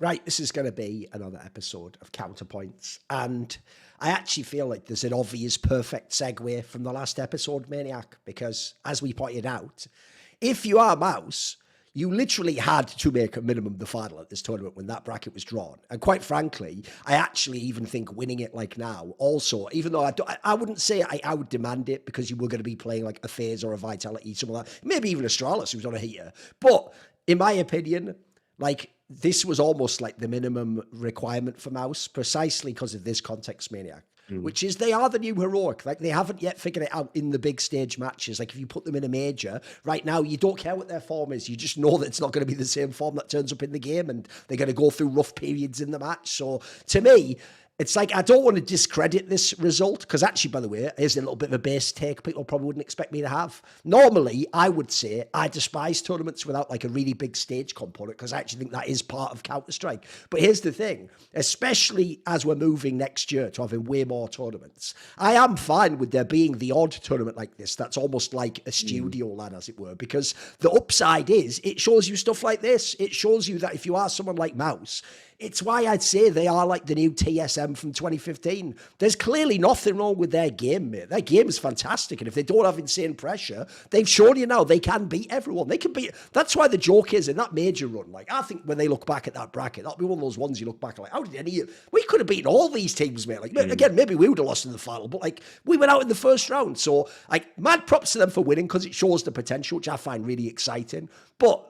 Right, this is going to be another episode of Counterpoints, and I actually feel like there's an obvious perfect segue from the last episode, Maniac, because as we pointed out, if you are MOUZ, you literally had to make a minimum the final at this tournament when that bracket was drawn. And quite frankly, I actually even think winning it like now also, even though I wouldn't say I would demand it because you were going to be playing like a FaZe or a Vitality, something like that. Maybe even Astralis who's on a heater. But in my opinion, like, this was almost like the minimum requirement for MOUZ precisely because of this context, Maniac, which is they are the new heroic. Like, they haven't yet figured it out in the big stage matches. Like, if you put them in a major right now, you don't care what their form is. You just know that it's not going to be the same form that turns up in the game, and they're going to go through rough periods in the match. So to me, it's like, I don't want to discredit this result because actually, by the way, here's a little bit of a base take people probably wouldn't expect me to have. Normally, I would say I despise tournaments without like a really big stage component because I actually think that is part of Counter-Strike. But here's the thing, especially as we're moving next year to having way more tournaments, I am fine with there being the odd tournament like this that's almost like a studio LAN, as it were, because the upside is it shows you stuff like this. It shows you that if you are someone like MOUZ, it's why I'd say they are like the new TSM from 2015. There's clearly nothing wrong with their game, mate. Their game is fantastic. And if they don't have insane pressure, they've shown you now they can beat everyone. They can beat. That's why the joke is in that major run. Like, I think when they look back at that bracket, that'll be one of those ones you look back like, how did any of we could have beaten all these teams, mate. Like, again, maybe we would have lost in the final, but like, we went out in the first round. So, like, mad props to them for winning because it shows the potential, which I find really exciting. But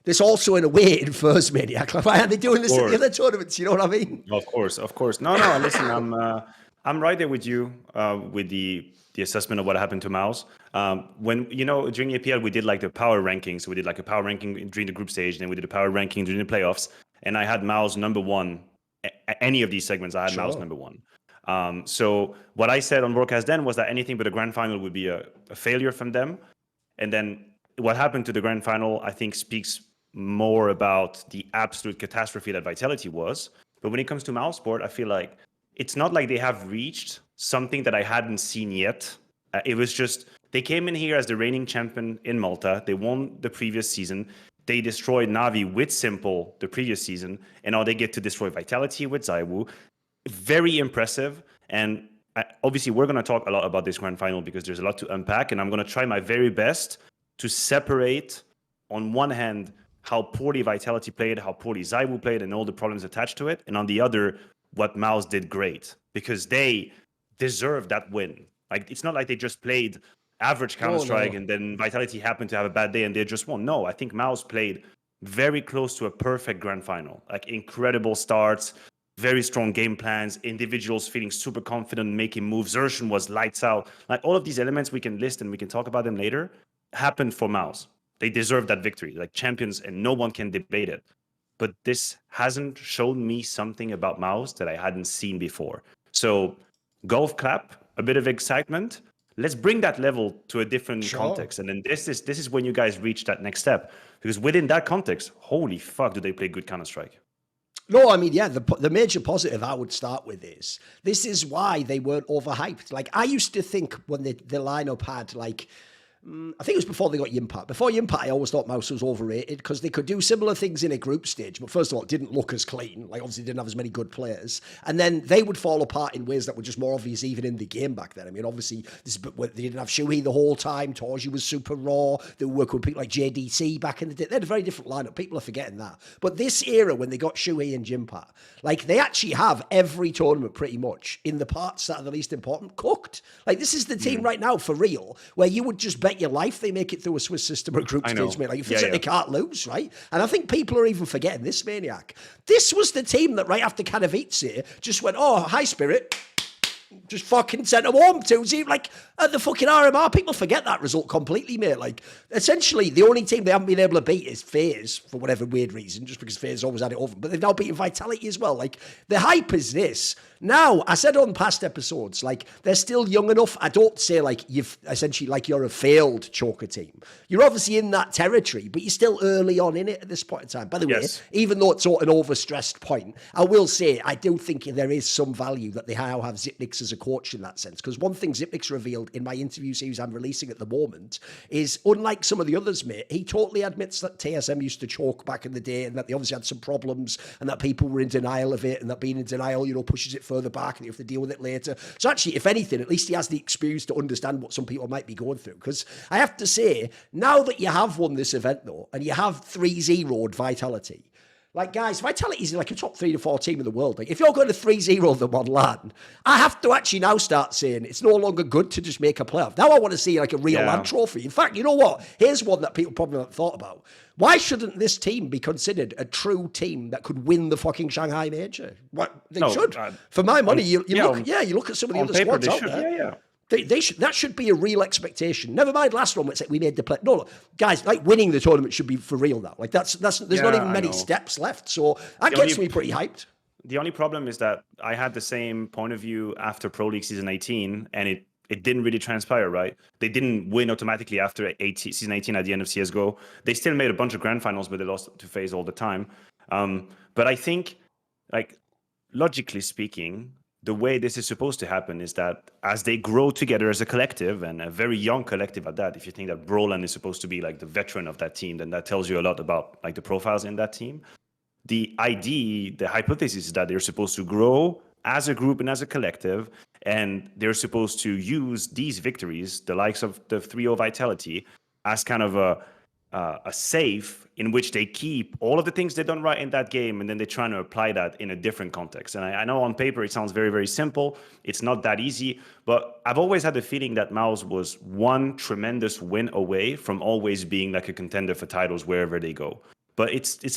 this also, in a way, infers Maniac. Like, why are they doing this at the other tournaments? You know what I mean? Of course. No. Listen, I'm right there with you with the assessment of what happened to MOUZ. When during EPL we did like the power rankings. So we did like a power ranking during the group stage, and then we did a power ranking during the playoffs. And I had MOUZ number one. Any of these segments, I had MOUZ number one. So what I said on broadcast then was that anything but a grand final would be a failure from them. And then what happened to the grand final, I think, speaks more about the absolute catastrophe that Vitality was. But when it comes to MOUZ Sport, I feel like it's not like they have reached something that I hadn't seen yet. It was just, they came in here as the reigning champion in Malta. They won the previous season. They destroyed Navi with s1mple the previous season. And now they get to destroy Vitality with ZywOo. Very impressive. And obviously, we're going to talk a lot about this grand final because there's a lot to unpack. And I'm going to try my very best to separate, on one hand, how poorly Vitality played, how poorly ZywOo played, and all the problems attached to it. And on the other, what MOUZ did great, because they deserve that win. Like, it's not like they just played average Counter-Strike and then Vitality happened to have a bad day and they just won. No, I think MOUZ played very close to a perfect grand final. Like, incredible starts, very strong game plans, individuals feeling super confident, making moves. Xerxon was lights out. Like, all of these elements we can list and we can talk about them later happened for MOUZ. They deserve that victory, like champions, and no one can debate it. But this hasn't shown me something about MOUZ that I hadn't seen before. So, golf clap, a bit of excitement. Let's bring that level to a different context. And then this is when you guys reach that next step. Because within that context, holy fuck, do they play good Counter-Strike. No, I mean, yeah, the major positive I would start with is, this is why they weren't overhyped. Like, I used to think when the lineup had, like, I think it was before they got Yimpat. Before Yimpat, I always thought MOUZ was overrated because they could do similar things in a group stage. But first of all, it didn't look as clean. Like, obviously, didn't have as many good players. And then they would fall apart in ways that were just more obvious even in the game back then. I mean, obviously, they didn't have Shuhei the whole time. Torji was super raw. They were working with people like JDC back in the day. They had a very different lineup. People are forgetting that. But this era, when they got Shuhei and Yimpat, like, they actually have every tournament pretty much in the parts that are the least important cooked. Like, this is the team right now, for real, where you would just bet your life they make it through a Swiss system or group stage, mate. Like, if they can't lose, right? And I think people are even forgetting this, Maniac. This was the team that right after Katowice just went, oh, high spirit, just fucking sent them home 2-0. Like, at the fucking RMR, people forget that result completely, mate. Like, essentially, the only team they haven't been able to beat is FaZe, for whatever weird reason, just because FaZe always had it over. But they've now beaten Vitality as well. Like, the hype is this. Now, I said on past episodes, like, they're still young enough. I don't say, like, you've essentially, like, you're a failed choker team. You're obviously in that territory, but you're still early on in it at this point in time. By the way, even though it's sort of an overstressed point, I will say, I do think there is some value that they now have Zipnik Zipnix as a coach in that sense. Because one thing Zipnix revealed in my interview series I'm releasing at the moment is, unlike some of the others, mate, he totally admits that TSM used to choke back in the day and that they obviously had some problems and that people were in denial of it and that being in denial, pushes it further back and you have to deal with it later. So actually, if anything, at least he has the experience to understand what some people might be going through. Because I have to say, now that you have won this event, though, and you have 3-0'd Vitality, like, guys, Vitality is like a top 3 to 4 team in the world. Like, if you're going to 3-0 them on LAN, I have to actually now start saying it's no longer good to just make a playoff. Now I want to see like a real LAN trophy. In fact, you know what? Here's one that people probably haven't thought about. Why shouldn't this team be considered a true team that could win the fucking Shanghai Major? What they should. For my money, you look at some of the other squads out there. That should be a real expectation. Never mind last one, we made the play. No, guys, like winning the tournament should be for real now. Like there's not even many steps left. So that gets me pretty hyped. The only problem is that I had the same point of view after Pro League Season 18, and it didn't really transpire, right? They didn't win automatically after Season 18 at the end of CSGO. They still made a bunch of grand finals, but they lost to FaZe all the time. But I think, like, logically speaking, the way this is supposed to happen is that as they grow together as a collective, and a very young collective at that, if you think that Brolan is supposed to be like the veteran of that team, then that tells you a lot about like the profiles in that team. The hypothesis is that they're supposed to grow as a group and as a collective, and they're supposed to use these victories, the likes of the 3-0 Vitality, as kind of a safe in which they keep all of the things they've done right in that game, and then they're trying to apply that in a different context. And I know on paper it sounds very, very simple. It's not that easy, but I've always had the feeling that MOUZ was one tremendous win away from always being like a contender for titles wherever they go. But it is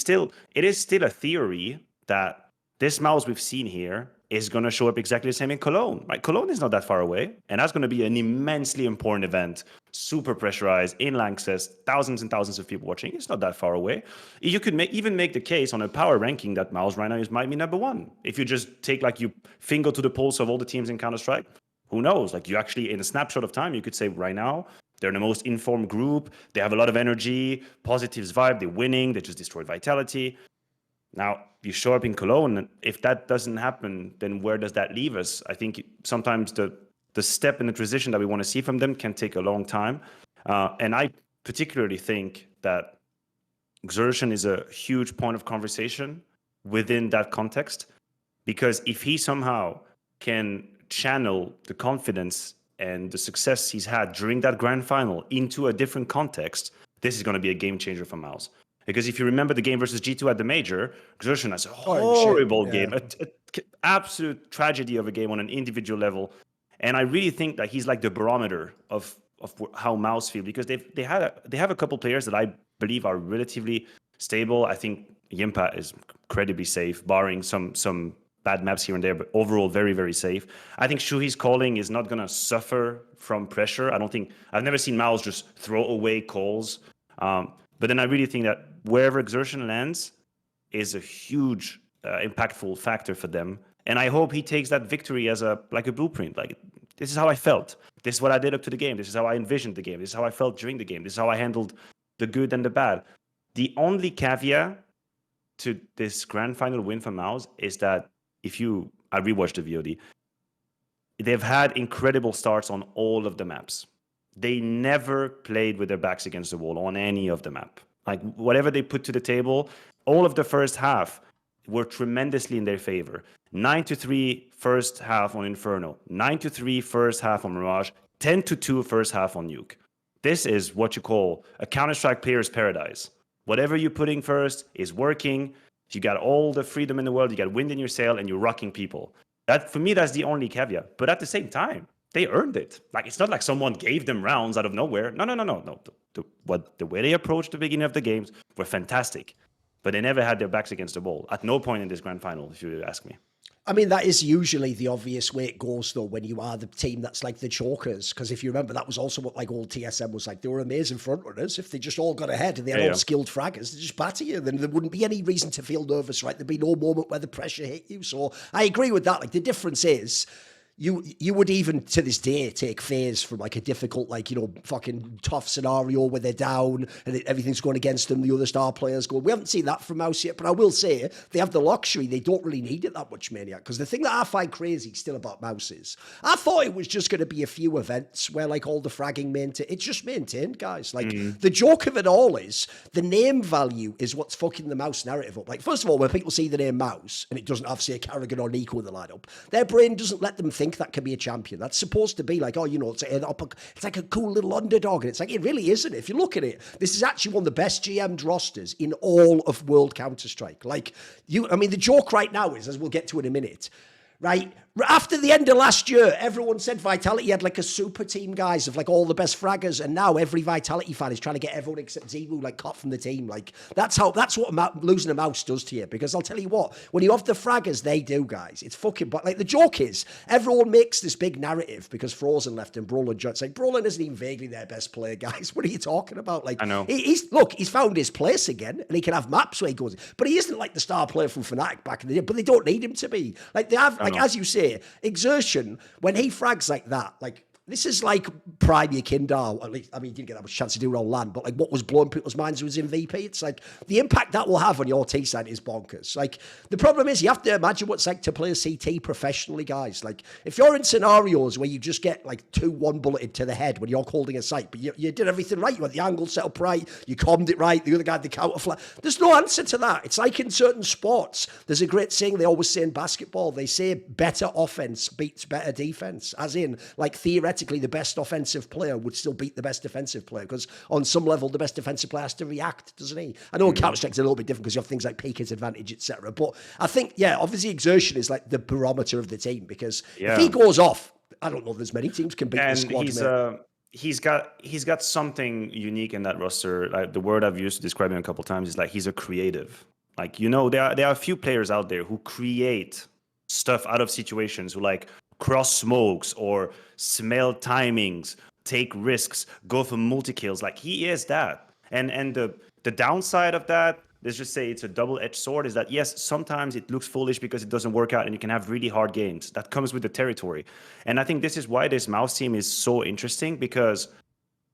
still a theory that this MOUZ we've seen here is going to show up exactly the same in Cologne. Right? Cologne is not that far away, and that's going to be an immensely important event, super pressurized, in Lanxess, thousands and thousands of people watching. It's not that far away. You could even make the case on a power ranking that MOUZ right now might be number one. If you just take you finger to the pulse of all the teams in Counter-Strike, who knows? Like, you actually, in a snapshot of time, you could say right now, they're the most informed group. They have a lot of energy, positives vibe. They're winning. They just destroyed Vitality. Now, you show up in Cologne, and if that doesn't happen, then where does that leave us? I think sometimes the step in the transition that we want to see from them can take a long time. And I particularly think that Xertion is a huge point of conversation within that context, because if he somehow can channel the confidence and the success he's had during that grand final into a different context, this is going to be a game changer for MOUZ. Because if you remember the game versus G2 at the Major, Xertion has a horrible game, an absolute tragedy of a game on an individual level. And I really think that he's like the barometer of how MOUZ feel, because they have a couple players that I believe are relatively stable. I think Yimpa is incredibly safe, barring some bad maps here and there, but overall very, very safe. I think Shuhi's calling is not going to suffer from pressure. I've never seen MOUZ just throw away calls. But then I really think that wherever Xertion lands is a huge impactful factor for them. And I hope he takes that victory as a blueprint. Like, this is how I felt. This is what I did up to the game. This is how I envisioned the game. This is how I felt during the game. This is how I handled the good and the bad. The only caveat to this grand final win for MOUZ is that I rewatched the VOD, they've had incredible starts on all of the maps. They never played with their backs against the wall on any of the map. Like, whatever they put to the table, all of the first half were tremendously in their favor. 9-3 first half on Inferno, 9-3 first half on Mirage, 10-2 first half on Nuke. This is what you call a Counter-Strike player's paradise. Whatever you're putting first is working. You got all the freedom in the world. You got wind in your sail, and you're rocking people. That, for me, that's the only caveat. But at the same time, they earned it. Like, it's not like someone gave them rounds out of nowhere. No. The way they approached the beginning of the games were fantastic. But they never had their backs against the wall. At no point in this grand final, if you ask me. I mean, that is usually the obvious way it goes, though, when you are the team that's like the chokers. Because if you remember, that was also what like old TSM was like. They were amazing front runners. If they just all got ahead and they had all skilled fraggers, they just batter you. Then there wouldn't be any reason to feel nervous, right? There'd be no moment where the pressure hit you. So I agree with that. Like, the difference is, you would even to this day take FaZe from like a difficult, like, you know, fucking tough scenario where they're down and everything's going against them. The other star players go. We haven't seen that from MOUZ yet, but I will say they have the luxury. They don't really need it that much, Maniac. Because the thing that I find crazy still about MOUZ is I thought it was just going to be a few events where like all the fragging it's just maintained, guys. Like the joke of it all is the name value is what's fucking the MOUZ narrative up. Like, first of all, when people see the name MOUZ and it doesn't have, say, Carrigan or Nico in the lineup, their brain doesn't let them think that can be a champion. That's supposed to be like, oh, you know, it's like a cool little underdog. And it's like, it really isn't. If you look at it, this is actually one of the best GM'd rosters in all of World Counter-Strike. Like, I mean, the joke right now is, as we'll get to in a minute, right? After the end of last year, everyone said Vitality had like a super team, guys, of like all the best fraggers, and now every Vitality fan is trying to get everyone except ZywOo like cut from the team. Like that's what losing a MOUZ does to you. Because I'll tell you what, when you have the fraggers, they do, guys. It's fucking. But like the joke is, everyone makes this big narrative because Frozen left and Brolin joined. It's like Brolin isn't even vaguely their best player, guys. What are you talking about? Like, I know. He's found his place again, and he can have maps where he goes. But he isn't like the star player from Fnatic back in the day. But they don't need him to be. Like they have, like as you say. Exertion, when he frags like that, like this is like prime Yakindar. At least, I mean, you didn't get that much chance to do it on land, but like what was blowing people's minds was MVP. It's like the impact that will have on your T side is bonkers. Like the problem is you have to imagine what it's like to play a CT professionally, guys. Like if you're in scenarios where you just get like 2-1 bulleted to the head when you're holding a sight, but you did everything right. You had the angle set up right, you commed it right, the other guy had the counter flat. There's no answer to that. It's like in certain sports. There's a great saying they always say in basketball. They say better offense beats better defense, as in like theoretically the best offensive player would still beat the best defensive player because on some level the best defensive player has to react, doesn't he? I know Counter-Strike's a little bit different because you have things like Pika's advantage, etc. But I think, yeah, obviously Exertion is like the barometer of the team because if he goes off, I don't know if there's many teams can beat the squad. He's got something unique in that roster. Like the word I've used to describe him a couple of times is like he's a creative. Like, you know, there are a few players out there who create stuff out of situations, who like cross smokes or smell timings, take risks, go for multi-kills. Like he is that. And the downside of that, let's just say it's a double-edged sword, is that yes, sometimes it looks foolish because it doesn't work out and you can have really hard games. That comes with the territory. And I think this is why this MOUZ team is so interesting, because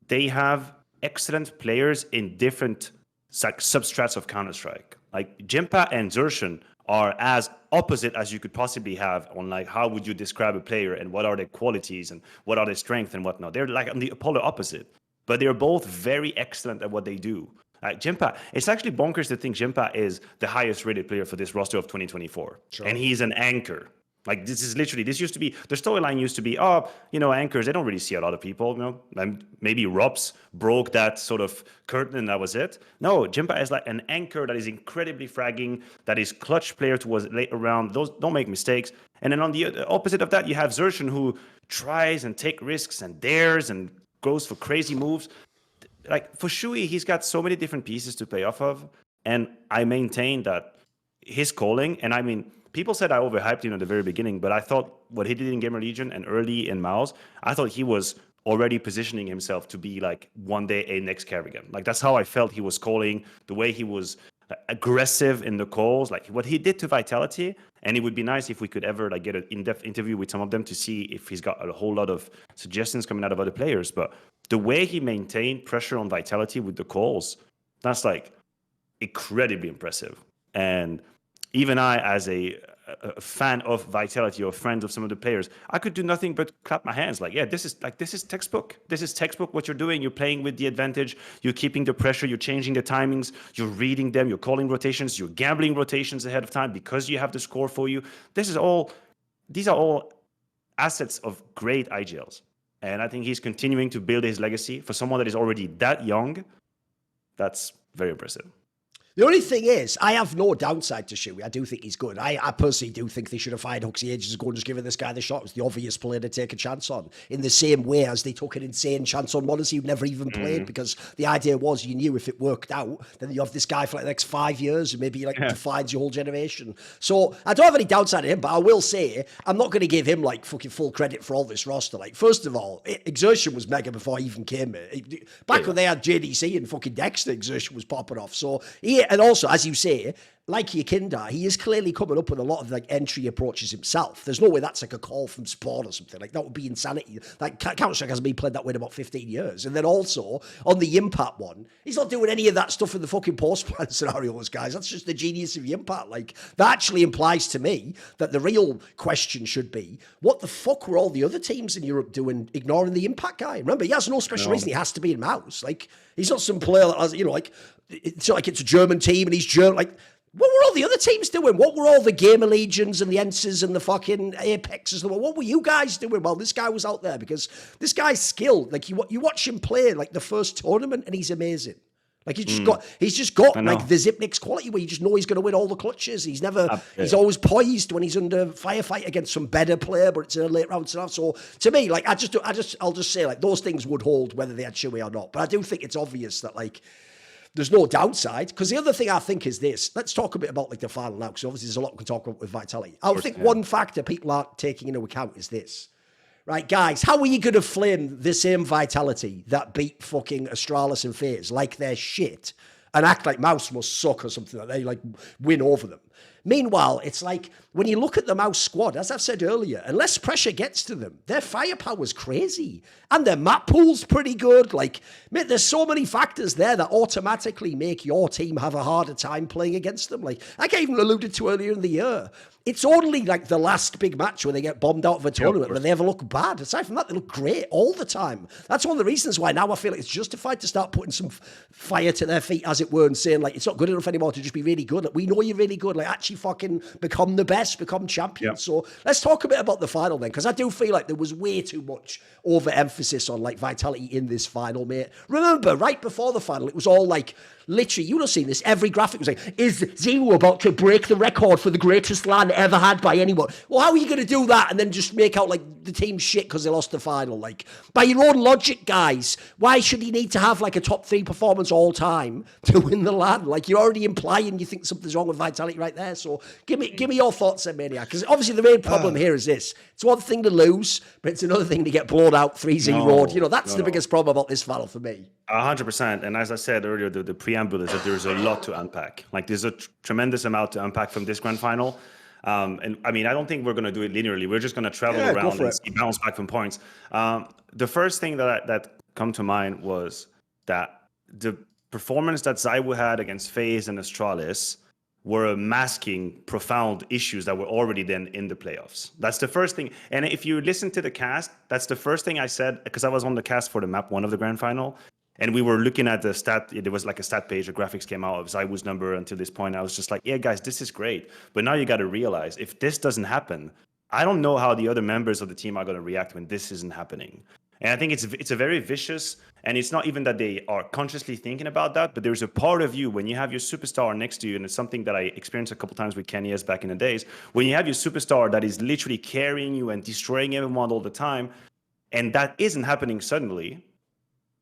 they have excellent players in different substrats of Counter-Strike. Like Jimpa and Xertion are as opposite as you could possibly have on like how would you describe a player and what are their qualities and what are their strengths and whatnot. They're like on the polar opposite, but they're both very excellent at what they do. Jimpa, it's actually bonkers to think Jimpa is the highest rated player for this roster of 2024. Sure. And he's an anchor. Like this used to be, the storyline used to be, oh, you know, anchors, they don't really see a lot of people, you know, and maybe Robs broke that sort of curtain and that was it. No, Jimpa is like an anchor that is incredibly fragging, that is clutch player towards late round. Those don't make mistakes. And then on the opposite of that, you have Xertion, who tries and take risks and dares and goes for crazy moves. Like for Shui, he's got so many different pieces to play off of. And I maintain that his calling, and I mean, people said I overhyped him at the very beginning, but I thought what he did in Gamer Legion and early in MOUZ, I thought he was already positioning himself to be like one day a next Carrigan. Like that's how I felt he was calling, the way he was aggressive in the calls, like what he did to Vitality. And it would be nice if we could ever like get an in-depth interview with some of them to see if he's got a whole lot of suggestions coming out of other players. But the way he maintained pressure on Vitality with the calls, that's like incredibly impressive. And even I, as a fan of Vitality or friend of some of the players, I could do nothing but clap my hands. Like, yeah, this is textbook. This is textbook what you're doing. You're playing with the advantage. You're keeping the pressure. You're changing the timings. You're reading them. You're calling rotations. You're gambling rotations ahead of time because you have the score for you. These are all assets of great IGLs. And I think he's continuing to build his legacy. For someone that is already that young, that's very impressive. The only thing is, I have no downside to Shui. I do think he's good. I personally do think they should have fired Huxley ages ago and just given this guy the shot. It was the obvious player to take a chance on, in the same way as they took an insane chance on Monacy who'd never even played, because the idea was you knew if it worked out, then you have this guy for like the next 5 years and maybe like defines your whole generation. So I don't have any downside to him, but I will say I'm not going to give him like fucking full credit for all this roster. Like, first of all, Exertion was mega before he even came here. Back when they had JDC and fucking Dexter, Exertion was popping off. So and also, as you say, like Yakinda, he is clearly coming up with a lot of like entry approaches himself. There's no way that's like a call from Spawn or something. Like that would be insanity. Like Counter-Strike hasn't been played that way in about 15 years. And then also on the Impact one, he's not doing any of that stuff in the fucking post-plan scenarios, guys. That's just the genius of the Impact. Like that actually implies to me that the real question should be, what the fuck were all the other teams in Europe doing ignoring the Impact guy? Remember, he has no special reason he has to be in MOUZ. Like he's not some player that has, you know, like it's not like it's a German team and he's German. Like, what were all the other teams doing? What were all the Gamer Legions and the Ences and the fucking Apexes? What were you guys doing? Well, this guy was out there because this guy's skilled. Like you watch him play like the first tournament and he's amazing. Like he's just got like the Zipnik's quality where you just know he's going to win all the clutches. He's always poised when he's under firefight against some better player, but it's in a late round stuff. So to me, like I'll just say like those things would hold whether they had Shui or not. But I do think it's obvious that like there's no downside. Because the other thing I think is this. Let's talk a bit about like the final now, because obviously there's a lot we can talk about with Vitality. I think one factor people aren't taking into account is this. Right, guys, how are you going to flame the same Vitality that beat fucking Astralis and FaZe like they're shit and act like MOUZ must suck or something, that they like win over them? Meanwhile, it's like when you look at the MOUZ squad, as I've said earlier, unless pressure gets to them, their firepower's crazy. And their map pool's pretty good. Like, mate, there's so many factors there that automatically make your team have a harder time playing against them. Like I even alluded to earlier in the year. It's only like the last big match where they get bombed out of a tournament where they ever look bad. Aside from that, they look great all the time. That's one of the reasons why now I feel like it's justified to start putting some fire to their feet, as it were, and saying like, it's not good enough anymore to just be really good. Like, we know you're really good. Like actually fucking become the best, become champions. Yep. So let's talk a bit about the final then, because I do feel like there was way too much overemphasis on like Vitality in this final, mate. Remember, right before the final, it was all like, literally, you would have seen this. Every graphic was like, is ZywOo about to break the record for the greatest LAN ever had by anyone? Well, how are you going to do that and then just make out like the team's shit because they lost the final? Like, by your own logic, guys, why should he need to have like a top 3 performance all time to win the LAN? Like, you're already implying you think something's wrong with Vitality right there. So give me your thoughts then, Maniac. Because obviously the main problem here is this. It's one thing to lose, but it's another thing to get blown out 3-0. You know, that's the biggest problem about this final for me. 100%. And as I said earlier, the preamble is that there's a lot to unpack. Like there's a tremendous amount to unpack from this grand final. And I mean, I don't think we're going to do it linearly. We're just going to travel around and bounce back from points. The first thing that come to mind was that the performance that ZywOo had against FaZe and Astralis were masking profound issues that were already then in the playoffs. That's the first thing. And if you listen to the cast, that's the first thing I said, because I was on the cast for the map 1 of the grand final. And we were looking at the stat. There was like a stat page. The graphics came out of ZywOo's number until this point. I was just like, yeah, guys, this is great. But now you got to realize, if this doesn't happen, I don't know how the other members of the team are going to react when this isn't happening. And I think it's a very vicious, and it's not even that they are consciously thinking about that, but there's a part of you when you have your superstar next to you, and it's something that I experienced a couple times with Kenny S back in the days, when you have your superstar that is literally carrying you and destroying everyone all the time, and that isn't happening suddenly,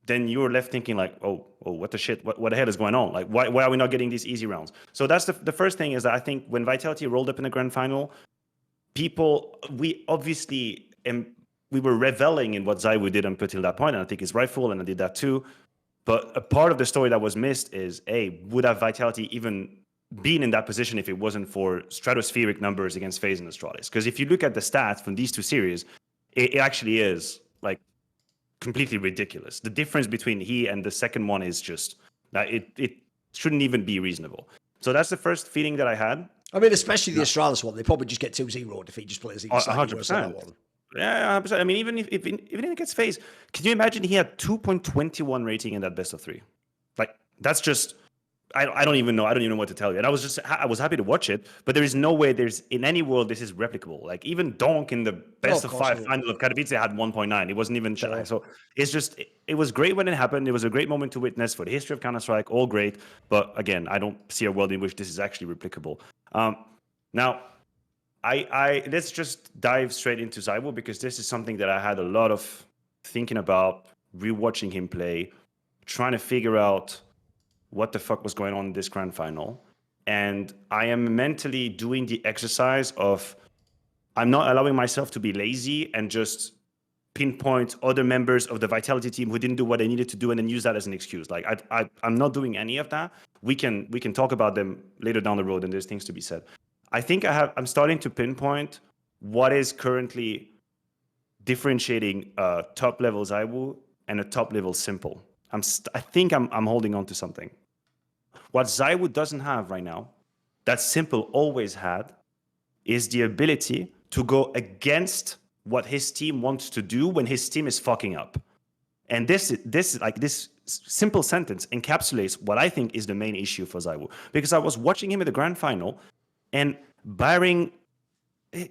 then you're left thinking like, oh, what the shit? What the hell is going on? Like, why are we not getting these easy rounds? So that's the first thing, is that I think when Vitality rolled up in the grand final, we obviously, we were reveling in what ZywOo did up until that point, and I think it's rightful, and I did that too. But a part of the story that was missed is, would have Vitality even been in that position if it wasn't for stratospheric numbers against FaZe and Astralis? Because if you look at the stats from these two series, it actually is like completely ridiculous. The difference between he and the second one is just that it shouldn't even be reasonable. So that's the first feeling that I had. I mean, especially the Astralis one, they probably just get 2-0 if he just plays even slightly worse than that one. Yeah, 100%. I mean, even if it gets FaZe, can you imagine he had 2.21 rating in that best of 3? Like, that's just, I don't even know. I don't even know what to tell you. And I was happy to watch it, but there is no way in any world this is replicable. Like, even Donk in the best of 5 final of Katowice had 1.9. It wasn't even shy. So it's just, it was great when it happened. It was a great moment to witness for the history of Counter-Strike. All great. But again, I don't see a world in which this is actually replicable. Now, let's just dive straight into ZywOo, because this is something that I had a lot of thinking about, rewatching him play, trying to figure out what the fuck was going on in this grand final. And I am mentally doing the exercise of, I'm not allowing myself to be lazy and just pinpoint other members of the Vitality team who didn't do what they needed to do and then use that as an excuse. Like I'm not doing any of that. We can talk about them later down the road, and there's things to be said. I think I'm starting to pinpoint what is currently differentiating top level ZywOo and a top level s1mple. I think I'm holding on to something. What ZywOo doesn't have right now, that s1mple always had, is the ability to go against what his team wants to do when his team is fucking up. And this simple sentence encapsulates what I think is the main issue for ZywOo. Because I was watching him in the grand final, and barring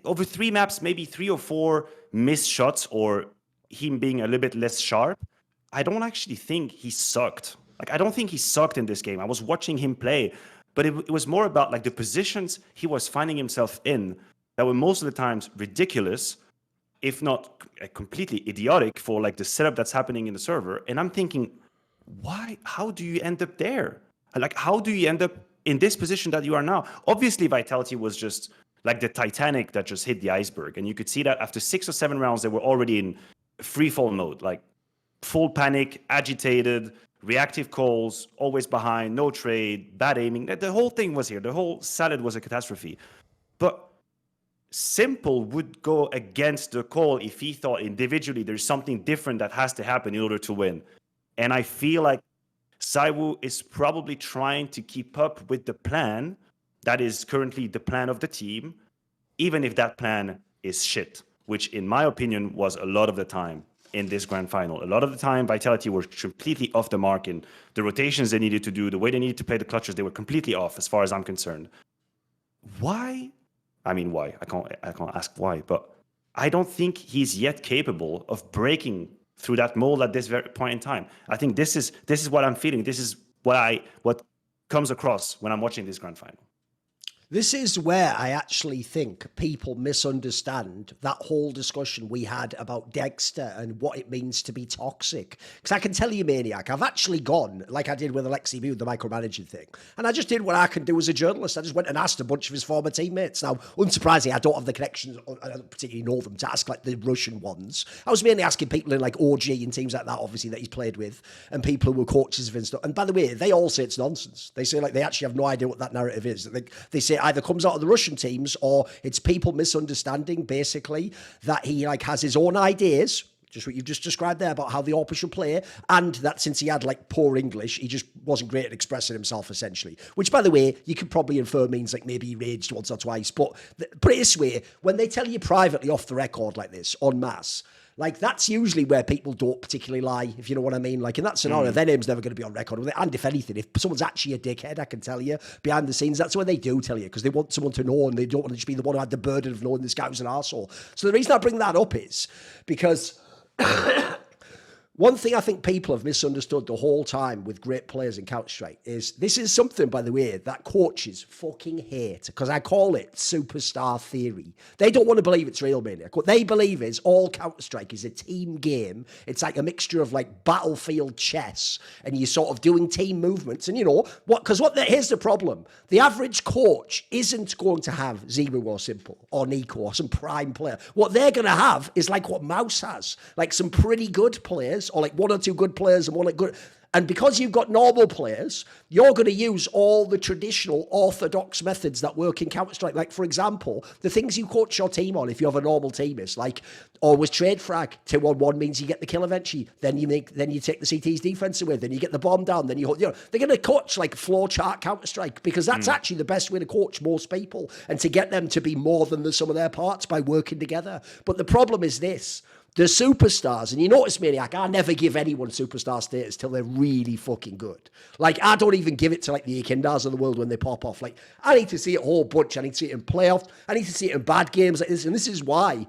over 3 maps, maybe 3 or 4 missed shots or him being a little bit less sharp, I don't actually think he sucked. Like, I don't think he sucked in this game. I was watching him play, but it was more about like the positions he was finding himself in that were most of the times ridiculous, if not completely idiotic for like the setup that's happening in the server. And I'm thinking, why? How do you end up there? Like, how do you end up in this position that you are now? Obviously, Vitality was just like the Titanic that just hit the iceberg. And you could see that after 6 or 7 rounds, they were already in free fall mode, like full panic, agitated, reactive calls, always behind, no trade, bad aiming. The whole thing was here. The whole salad was a catastrophe. But s1mple would go against the call if he thought individually there's something different that has to happen in order to win. And I feel like ZywOo is probably trying to keep up with the plan that is currently the plan of the team, even if that plan is shit, which in my opinion was a lot of the time in this grand final. A lot of the time, Vitality were completely off the mark in the rotations they needed to do, the way they needed to play the clutches, they were completely off as far as I'm concerned. Why? I mean, why? I can't ask why, but I don't think he's yet capable of breaking through that mold at this very point in time. I think this is what I'm feeling. This is what comes across when I'm watching this grand final. This is where I actually think people misunderstand that whole discussion we had about Dexter and what it means to be toxic. Because I can tell you, Maniac, I've actually gone, like I did with Alexi Mew, the micromanaging thing. And I just did what I can do as a journalist. I just went and asked a bunch of his former teammates. Now, unsurprisingly, I don't have the connections, I don't particularly know them, to ask like the Russian ones. I was mainly asking people in like OG and teams like that, obviously, that he's played with, and people who were coaches of him and stuff. And by the way, they all say it's nonsense. They say like they actually have no idea what that narrative is. They say either comes out of the Russian teams or it's people misunderstanding basically that he like has his own ideas, just what you've just described there about how the AWPer should play, and that since he had like poor English, he just wasn't great at expressing himself essentially, which by the way, you could probably infer means like maybe he raged once or twice. But put it this way, when they tell you privately off the record like this, en masse, like that's usually where people don't particularly lie, if you know what I mean. Like in that scenario, their name's never going to be on record with it. And if anything, if someone's actually a dickhead, I can tell you behind the scenes, that's when they do tell you, because they want someone to know and they don't want to just be the one who had the burden of knowing this guy was an arsehole. So the reason I bring that up is because one thing I think people have misunderstood the whole time with great players in Counter-Strike is this is something, by the way, that coaches fucking hate, because I call it superstar theory. They don't want to believe it's real, Maniac. What they believe is all Counter-Strike is a team game. It's like a mixture of like battlefield chess, and you're sort of doing team movements. And you know what? Because here's the problem: the average coach isn't going to have ZywOo or s1mple or Nico or some prime player. What they're going to have is like what MOUZ has, like some pretty good players, or like 1 or 2 good players and 1 like good. And because you've got normal players, you're going to use all the traditional orthodox methods that work in Counter-Strike. Like, for example, the things you coach your team on if you have a normal team is like always trade frag. 2-on-1 means you get the kill eventually. Then you take the CT's defense away. Then you get the bomb down. Then you know, they're going to coach like flowchart Counter-Strike, because that's actually the best way to coach most people and to get them to be more than the sum of their parts by working together. But the problem is this. The superstars, and you notice, Maniac, I never give anyone superstar status till they're really fucking good. Like, I don't even give it to, like, the Ikindars of the world when they pop off. Like, I need to see it a whole bunch. I need to see it in playoffs. I need to see it in bad games like this. And this is why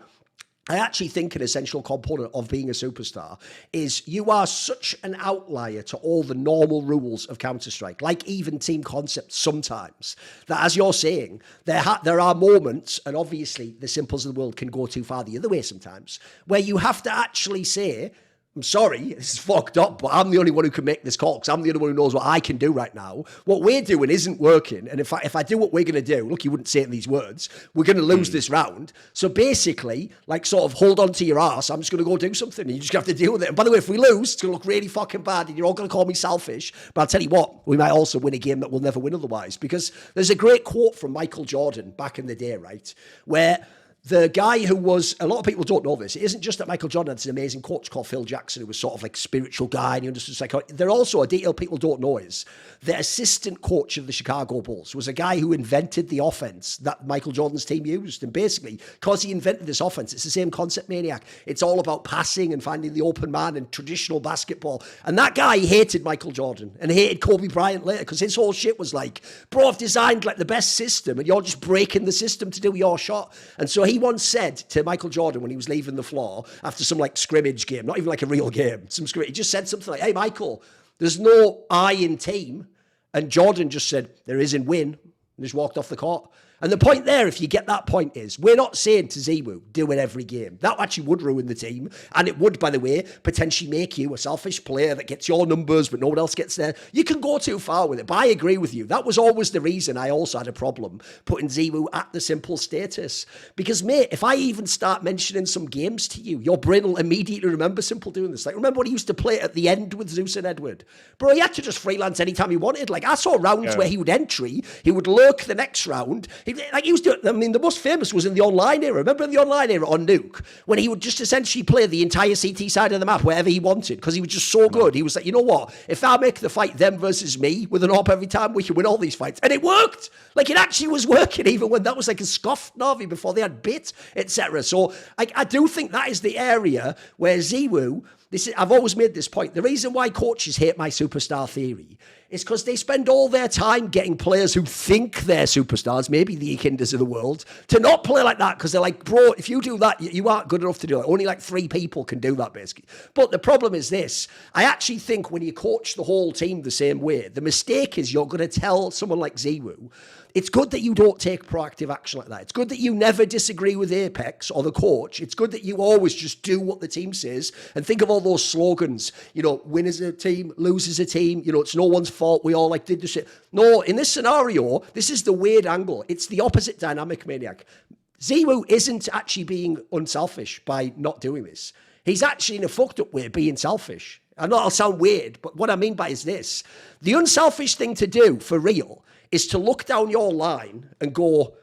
I actually think an essential component of being a superstar is you are such an outlier to all the normal rules of Counter-Strike, like even team concepts sometimes, that as you're saying, there are moments, and obviously the s1mples of the world can go too far the other way sometimes, where you have to actually say, I'm sorry, this is fucked up, but I'm the only one who can make this call because I'm the only one who knows what I can do right now. What we're doing isn't working. And if I do what we're going to do, look, you wouldn't say it in these words, we're going to lose this round. So basically, like sort of hold on to your ass. I'm just going to go do something. And you just have to deal with it. And by the way, if we lose, it's going to look really fucking bad and you're all going to call me selfish. But I'll tell you what, we might also win a game that we'll never win otherwise. Because there's a great quote from Michael Jordan back in the day, right? Where the guy who was, a lot of people don't know this, it isn't just that Michael Jordan had an amazing coach called Phil Jackson, who was sort of like a spiritual guy and he understood psychology. There also, a detail people don't know is the assistant coach of the Chicago Bulls was a guy who invented the offense that Michael Jordan's team used. And basically, because he invented this offense, it's the same concept, Maniac. It's all about passing and finding the open man and traditional basketball. And that guy hated Michael Jordan and hated Kobe Bryant later because his whole shit was like, bro, I've designed like the best system and you're just breaking the system to do your shot. And so he once said to Michael Jordan when he was leaving the floor after some like scrimmage game, not even like a real game, some scrimmage, he just said something like, hey, Michael, there's no I in team. And Jordan just said, there is in win, and just walked off the court. And the point there, if you get that point, is we're not saying to ZywOo, do it every game. That actually would ruin the team. And it would, by the way, potentially make you a selfish player that gets your numbers, but no one else gets there. You can go too far with it. But I agree with you. That was always the reason I also had a problem putting ZywOo at the s1mple status. Because, mate, if I even start mentioning some games to you, your brain will immediately remember s1mple doing this. Like, remember when he used to play at the end with Zeus and Edward? Bro, he had to just freelance anytime he wanted. Like, I saw rounds where he would entry, he would lurk the next round. Like he was doing, I mean, the most famous was in the online era. Remember in the online era on Nuke, when he would just essentially play the entire CT side of the map wherever he wanted because he was just so good. He was like, you know what? If I make the fight them versus me with an AWP every time, we can win all these fights. And it worked. Like it actually was working, even when that was like a scoffed Navi before they had bit, etc. So I do think that is the area where ZywOo, I've always made this point. The reason why coaches hate my superstar theory is because they spend all their time getting players who think they're superstars, maybe the Ikinders of the world, to not play like that because they're like, bro, if you do that, you aren't good enough to do it. Only like 3 people can do that, basically. But the problem is this. I actually think when you coach the whole team the same way, the mistake is you're going to tell someone like ZywOo, it's good that you don't take proactive action like that. It's good that you never disagree with Apex or the coach. It's good that you always just do what the team says and think of all those slogans, you know, win as a team, lose as a team, you know, it's no one's fault. We all like did this shit. No, in this scenario, this is the weird angle. It's the opposite dynamic, Maniac. ZywOo isn't actually being unselfish by not doing this. He's actually in a fucked up way being selfish. I know I'll sound weird, but what I mean by is this. The unselfish thing to do for real is to look down your line and go,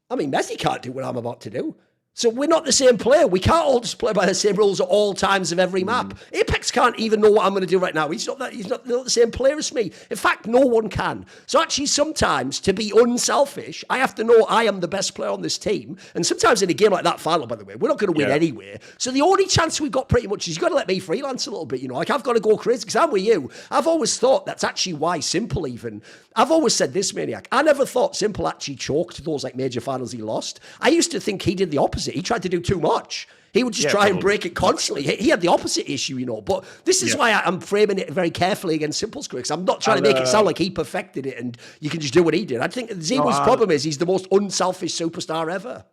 I mean, Messi can't do what I'm about to do. So we're not the same player. We can't all just play by the same rules at all times of every map. Apex can't even know what I'm going to do right now. He's not the same player as me. In fact, no one can. So actually, sometimes to be unselfish, I have to know I am the best player on this team. And sometimes in a game like that final, by the way, we're not going to win anyway. So the only chance we've got pretty much is you've got to let me freelance a little bit, you know. Like I've got to go crazy because I'm with you. I've always thought that's actually why s1mple even. I've always said this, Maniac. I never thought s1mple actually choked those like major finals he lost. I used to think he did the opposite. He tried to do too much. He would just try and break it constantly. He had the opposite issue, you know. But this is why I'm framing it very carefully against s1mple's critics. I'm not trying to make it sound like he perfected it and you can just do what he did. I think ZywOo's problem is he's the most unselfish superstar ever.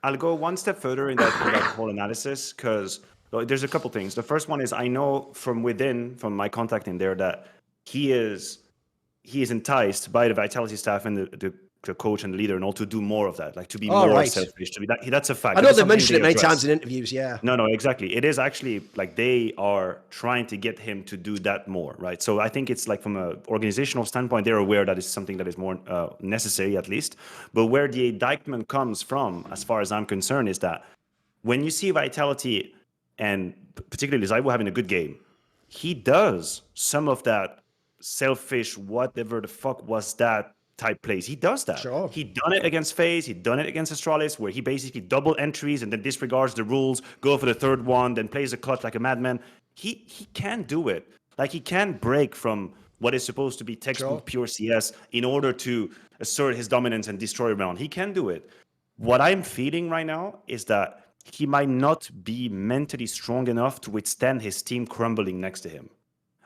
I'll go one step further in that whole analysis because there's a couple things. The first one is I know from within, from my contact in there, that he is enticed by the Vitality staff and the coach and the leader and all to do more of that, like to be more selfish, to be that's a fact. I know they mentioned it many times in interviews, No, exactly. It is actually like they are trying to get him to do that more, right? So I think it's like from an organizational standpoint, they're aware that it's something that is more necessary at least. But where the indictment comes from, as far as I'm concerned, is that when you see Vitality and particularly ZywOo having a good game, he does some of that selfish, whatever the fuck was that type plays. He does that. Sure. He done it against FaZe. He done it against Astralis, where he basically double entries and then disregards the rules, go for the third one, then plays a clutch like a madman. He can do it. Like he can break from what is supposed to be textbook pure CS in order to assert his dominance and destroy a round. He can do it. What I'm feeling right now is that he might not be mentally strong enough to withstand his team crumbling next to him.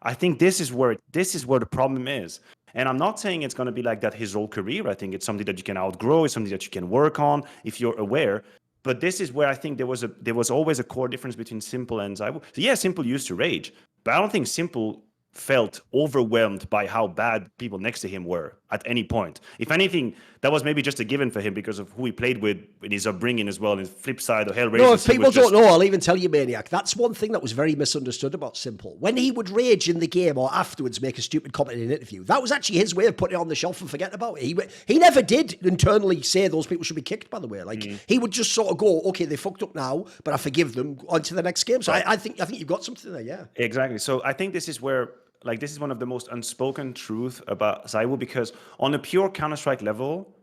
I think this is where the problem is. And I'm not saying it's going to be like that his whole career. I think it's something that you can outgrow. It's something that you can work on if you're aware. But this is where I think there was always a core difference between s1mple and ZywOo. So yeah, s1mple used to rage, but I don't think s1mple felt overwhelmed by how bad people next to him were at any point. If anything, that was maybe just a given for him because of who he played with in his upbringing as well. And his flip side of Hellraiser. No, if people don't know, I'll even tell you, Maniac. That's one thing that was very misunderstood about s1mple. When he would rage in the game or afterwards make a stupid comment in an interview, that was actually his way of putting it on the shelf and forgetting about it. He never did internally say those people should be kicked, by the way. Like, he would just sort of go, okay, they fucked up now, but I forgive them, on to the next game. So right. I think you've got something there, yeah. Exactly. So I think this is where, like, this is one of the most unspoken truth about ZywOo, because on a pure Counter-Strike level,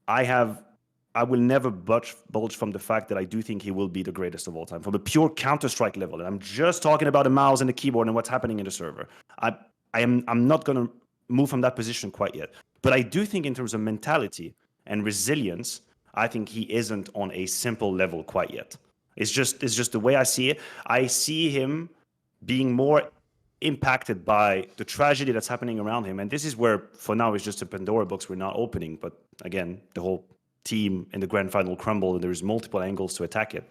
I will never bulge from the fact that I do think he will be the greatest of all time from a pure Counter-Strike level. And I'm just talking about the mouse and the keyboard and what's happening in the server. I'm not going to move from that position quite yet. But I do think in terms of mentality and resilience, I think he isn't on a s1mple level quite yet. It's just the way I see it. I see him being more impacted by the tragedy that's happening around him. And this is where, for now, it's just a Pandora box we're not opening. But again, the whole team in the grand final crumbled and there's multiple angles to attack it.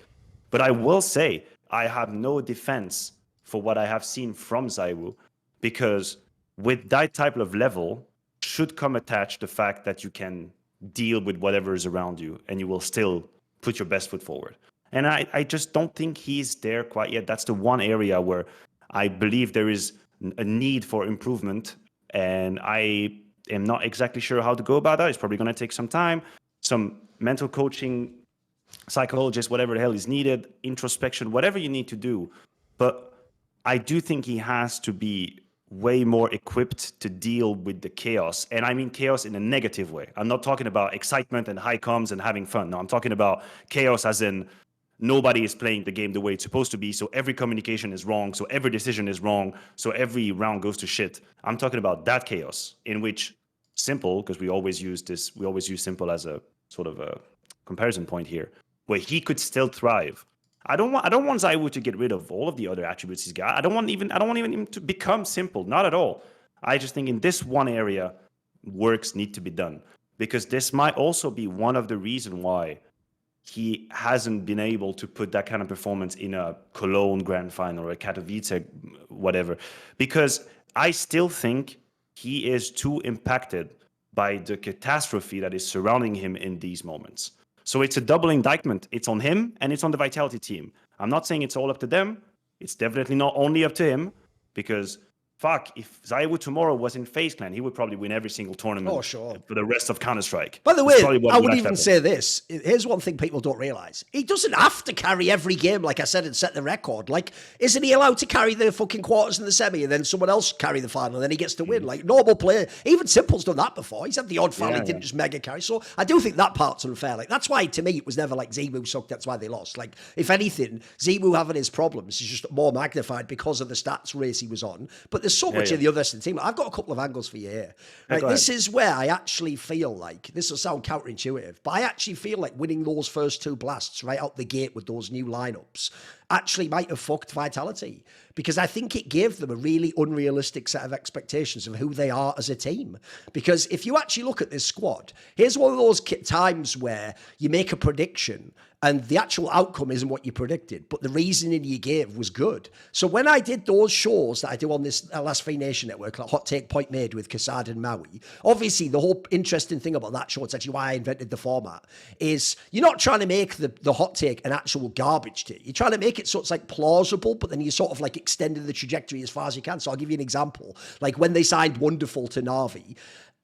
But I will say, I have no defense for what I have seen from ZywOo, because with that type of level should come attached the fact that you can deal with whatever is around you and you will still put your best foot forward. And I just don't think he's there quite yet. That's the one area where I believe there is a need for improvement, and I am not exactly sure how to go about that. It's probably going to take some time, some mental coaching, psychologist, whatever the hell is needed, introspection, whatever you need to do. But I do think he has to be way more equipped to deal with the chaos. And I mean chaos in a negative way. I'm not talking about excitement and high comms and having fun. No, I'm talking about chaos as in nobody is playing the game the way it's supposed to be, so every communication is wrong, so every decision is wrong, so every round goes to shit. I'm talking about that chaos in which s1mple, because we always use s1mple as a sort of a comparison point here, where he could still thrive. I don't want ZywOo to get rid of all of the other attributes he's got. I don't want even him to become s1mple, not at all. I just think in this one area, works need to be done, because this might also be one of the reasons why he hasn't been able to put that kind of performance in a Cologne Grand Final or a Katowice, whatever, because I still think he is too impacted by the catastrophe that is surrounding him in these moments. So it's a double indictment. It's on him and it's on the Vitality team. I'm not saying it's all up to them. It's definitely not only up to him, because fuck, if ZywOo tomorrow was in FaZe Clan, he would probably win every single tournament for the rest of Counter-Strike. By the way, I would even say this. Here's one thing people don't realize. He doesn't have to carry every game, like I said, and set the record. Like, isn't he allowed to carry the fucking quarters and the semi, and then someone else carry the final, and then he gets to win? Like, normal player. Even s1mple's done that before. He's had the odd final, he didn't just mega carry. So I do think that part's unfair. Like, that's why, to me, it was never like ZywOo sucked, that's why they lost. Like, if anything, ZywOo having his problems is just more magnified because of the stats race he was on. But there's so much in the other team. I've got a couple of angles for you here. Right, this is where I actually feel like, this will sound counterintuitive, but I actually feel like winning those first two blasts right out the gate with those new lineups actually might have fucked Vitality, because I think it gave them a really unrealistic set of expectations of who they are as a team. Because if you actually look at this squad, here's one of those times where you make a prediction and the actual outcome isn't what you predicted, but the reasoning you gave was good. So when I did those shows that I do on this Last Free Nation Network, like Hot Take Point Made with Kassad and Maui, obviously the whole interesting thing about that show, it's actually why I invented the format, is you're not trying to make the hot take an actual garbage take. You're trying to make it so it's like plausible, but then you're sort of like extending the trajectory as far as you can. So I'll give you an example. Like when they signed Wonderful to Na'Vi,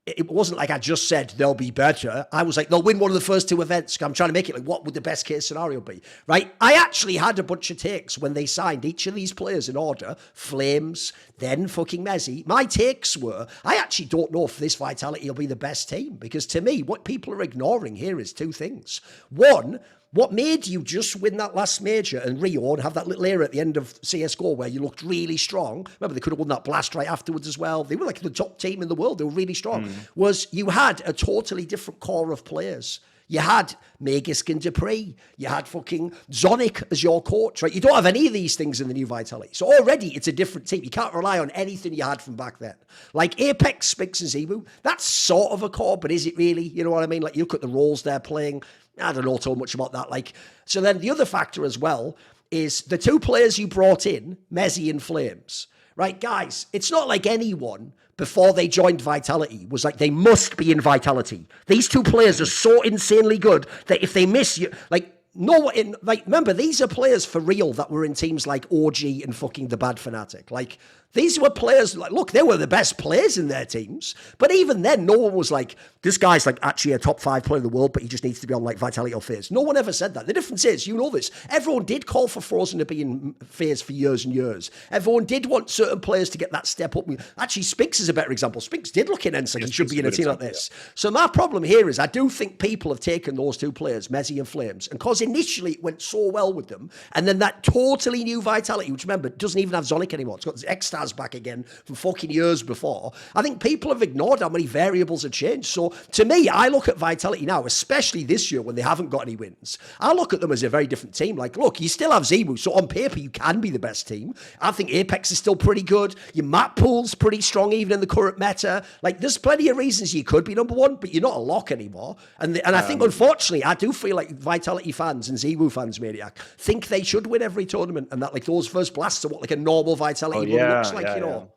it wasn't like I just said they'll be better. I was like, they'll win one of the first two events. I'm trying to make it like, what would the best case scenario be, right? I actually had a bunch of takes when they signed each of these players in order. Flames, then fucking Messi. My takes were, I actually don't know if this Vitality will be the best team, because to me, what people are ignoring here is two things. One, what made you just win that last major and Rio and have that little era at the end of CSGO where you looked really strong? Remember, they could have won that blast right afterwards as well. They were like the top team in the world. They were really strong. Was you had a totally different core of players. You had Magisk and Dupree. You had fucking Zonic as your coach, right? You don't have any of these things in the new Vitality. So already it's a different team. You can't rely on anything you had from back then. Like Apex, Spix and ZywOo, that's sort of a core, but is it really? You know what I mean? Like you look at the roles they're playing. I don't know too much about that. Like, so then the other factor as well is the two players you brought in, Mezzi and Flames. Right, guys, it's not like anyone before they joined Vitality was like, they must be in Vitality. These two players are so insanely good that if they miss you, like, no, remember, these are players for real that were in teams like OG and fucking the bad Fnatic. Like, these were players, like, look, they were the best players in their teams. But even then, no one was like, this guy's like actually a top 5 player in the world, but he just needs to be on like Vitality or FaZe. No one ever said that. The difference is, you know this, everyone did call for Frozen to be in FaZe for years and years. Everyone did want certain players to get that step up. Actually, Spinks is a better example. Spinks did look in NSYNC. He should be in a team like this. Yeah. So my problem here is I do think people have taken those two players, Mezzi and Flames, and because initially it went so well with them, and then that totally new Vitality, which remember, doesn't even have Zonic anymore. It's got the X-Stars back again from fucking years before. I think people have ignored how many variables have changed. So to me, I look at Vitality now, especially this year when they haven't got any wins. I look at them as a very different team. Like, look, you still have ZywOo, so on paper you can be the best team. I think Apex is still pretty good. Your map pool's pretty strong even in the current meta. Like, there's plenty of reasons you could be number one, but you're not a lock anymore. And I think, unfortunately, I do feel like Vitality fans and ZywOo fans, Maniac, think they should win every tournament, and that like those first blasts are what like a normal Vitality looks like, you know.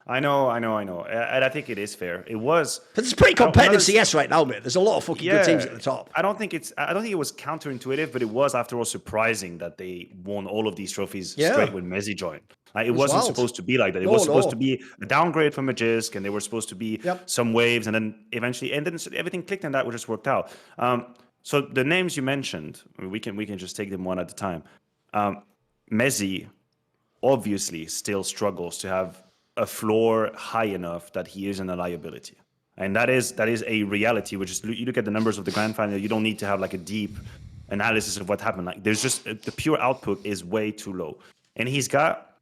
I know. And I think it is fair. It was. But it's pretty competitive CS right now, mate. There's a lot of fucking good teams at the top. I don't think it was counterintuitive, but it was after all surprising that they won all of these trophies straight when Mezzi joined. Like, it wasn't supposed to be like that. It was supposed to be a downgrade from Magisk, and they were supposed to be some waves, and then eventually, and then everything clicked, and that just worked out. So the names you mentioned, we can just take them one at a time. Mezzi obviously still struggles to have a floor high enough that he isn't a liability, and that is a reality. Which is, you look at the numbers of the grand final, you don't need to have like a deep analysis of what happened. Like, there's just the pure output is way too low, and he's got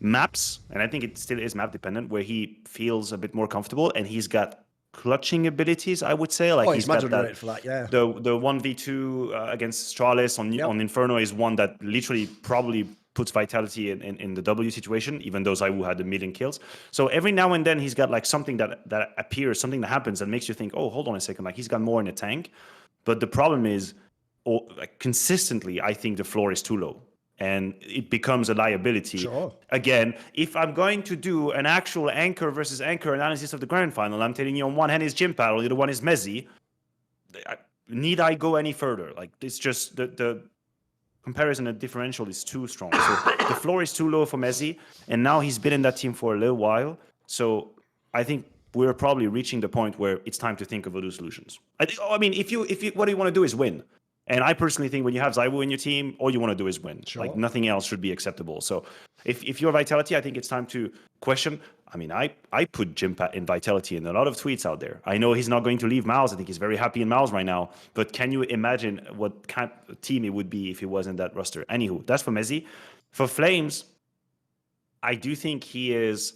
maps, and I think it still is map dependent, where he feels a bit more comfortable, and he's got clutching abilities, I would say. Like, he's got that, for that, yeah. The 1v2 against Astralis on Inferno is one that literally probably puts Vitality in the W situation, even though ZywOo had 1 million kills. So every now and then he's got like something that appears, something that happens that makes you think, oh, hold on a second, like he's got more in the tank. But the problem is, consistently, I think the floor is too low, and it becomes a liability. Sure. Again, if I'm going to do an actual anchor versus anchor analysis of the grand final, I'm telling you, on one hand is Jimpat, on the other one is Mezzi. Need I go any further? Like, it's just the comparison and differential is too strong. So the floor is too low for Mezzi, and now he's been in that team for a little while. So I think we're probably reaching the point where it's time to think of other solutions. I mean, if you what you want to do is win. And I personally think when you have ZywOo in your team, all you want to do is win. Sure. Like, nothing else should be acceptable. So if you're Vitality, I think it's time to question. I mean, I put Jimpat in Vitality in a lot of tweets out there. I know he's not going to leave MOUZ. I think he's very happy in MOUZ right now. But can you imagine what kind of team it would be if he wasn't that roster? Anywho, that's for Mezzi. For Flames, I do think he is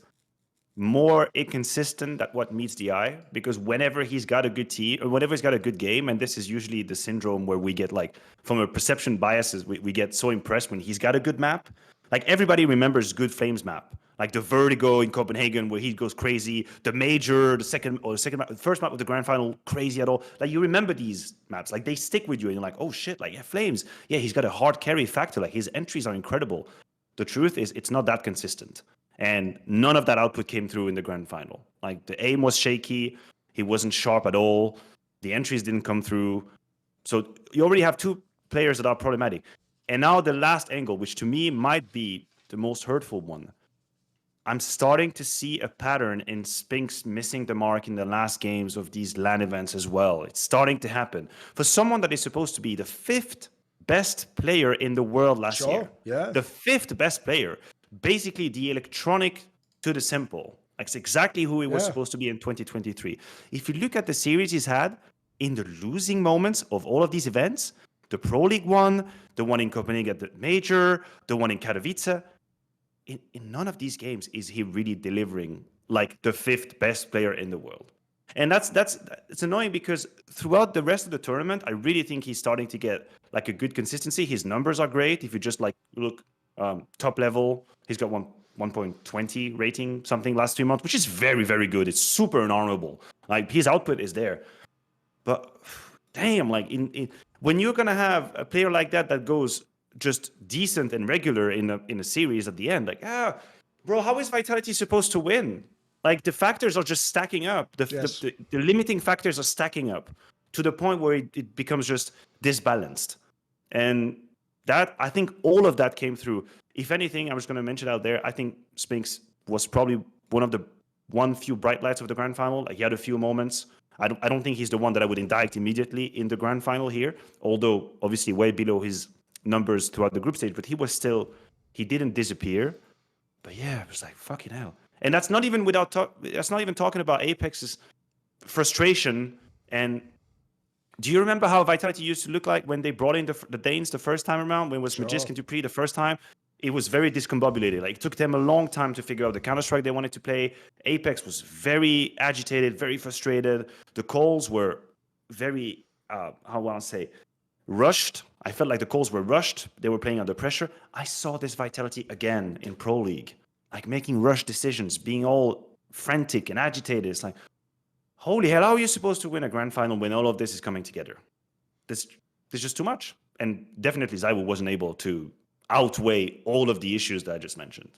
more inconsistent than what meets the eye, because whenever he's got a good team, or whenever he's got a good game, and this is usually the syndrome where we get, like, from a perception biases, we get so impressed when he's got a good map. Like, everybody remembers good Flames map, like the Vertigo in Copenhagen where he goes crazy, the Major, the first map of the grand final, crazy at all. Like, you remember these maps, like they stick with you, and you're like, oh shit, like, yeah, Flames, yeah, he's got a hard carry factor, like his entries are incredible. The truth is, it's not that consistent. And none of that output came through in the grand final. Like, the aim was shaky. He wasn't sharp at all. The entries didn't come through. So you already have two players that are problematic. And now the last angle, which to me might be the most hurtful one. I'm starting to see a pattern in Spinks missing the mark in the last games of these LAN events as well. It's starting to happen. For someone that is supposed to be the 5th best player in the world last year. Yeah. The 5th best player. Basically the electronic to the s1mple. Like, it's exactly who he was supposed to be in 2023. If you look at the series he's had in the losing moments of all of these events, the Pro League one, the one in Copenhagen at the Major, the one in Katowice, in none of these games is he really delivering like the 5th best player in the world. And it's annoying, because throughout the rest of the tournament, I really think he's starting to get like a good consistency. His numbers are great. If you just like look top level, he's got 1.20 rating, something last 3 months, which is very, very good. It's super honorable. Like, his output is there. But damn, like when you're gonna have a player like that goes just decent and regular in a series at the end, like bro, how is Vitality supposed to win? Like the factors are just stacking up. The limiting factors are stacking up to the point where it becomes just disbalanced. And that, I think all of that came through. If anything, I was going to mention out there, I think Spinks was probably one few bright lights of the grand final. Like he had a few moments. I don't think he's the one that I would indict immediately in the grand final here, although obviously way below his numbers throughout the group stage, but he didn't disappear. But yeah, it was like, fucking hell. And that's not even that's not even talking about Apex's frustration. And do you remember how Vitality used to look like when they brought in the Danes the first time around, when it was Magisk and Dupree the first time? It was very discombobulated. Like it took them a long time to figure out the Counter-Strike they wanted to play. Apex was very agitated, very frustrated. The calls were very, rushed. I felt like the calls were rushed. They were playing under pressure. I saw this Vitality again in Pro League, like making rush decisions, being all frantic and agitated. It's like, holy hell, how are you supposed to win a grand final when all of this is coming together? There's just too much. And definitely ZywOo wasn't able to outweigh all of the issues that I just mentioned.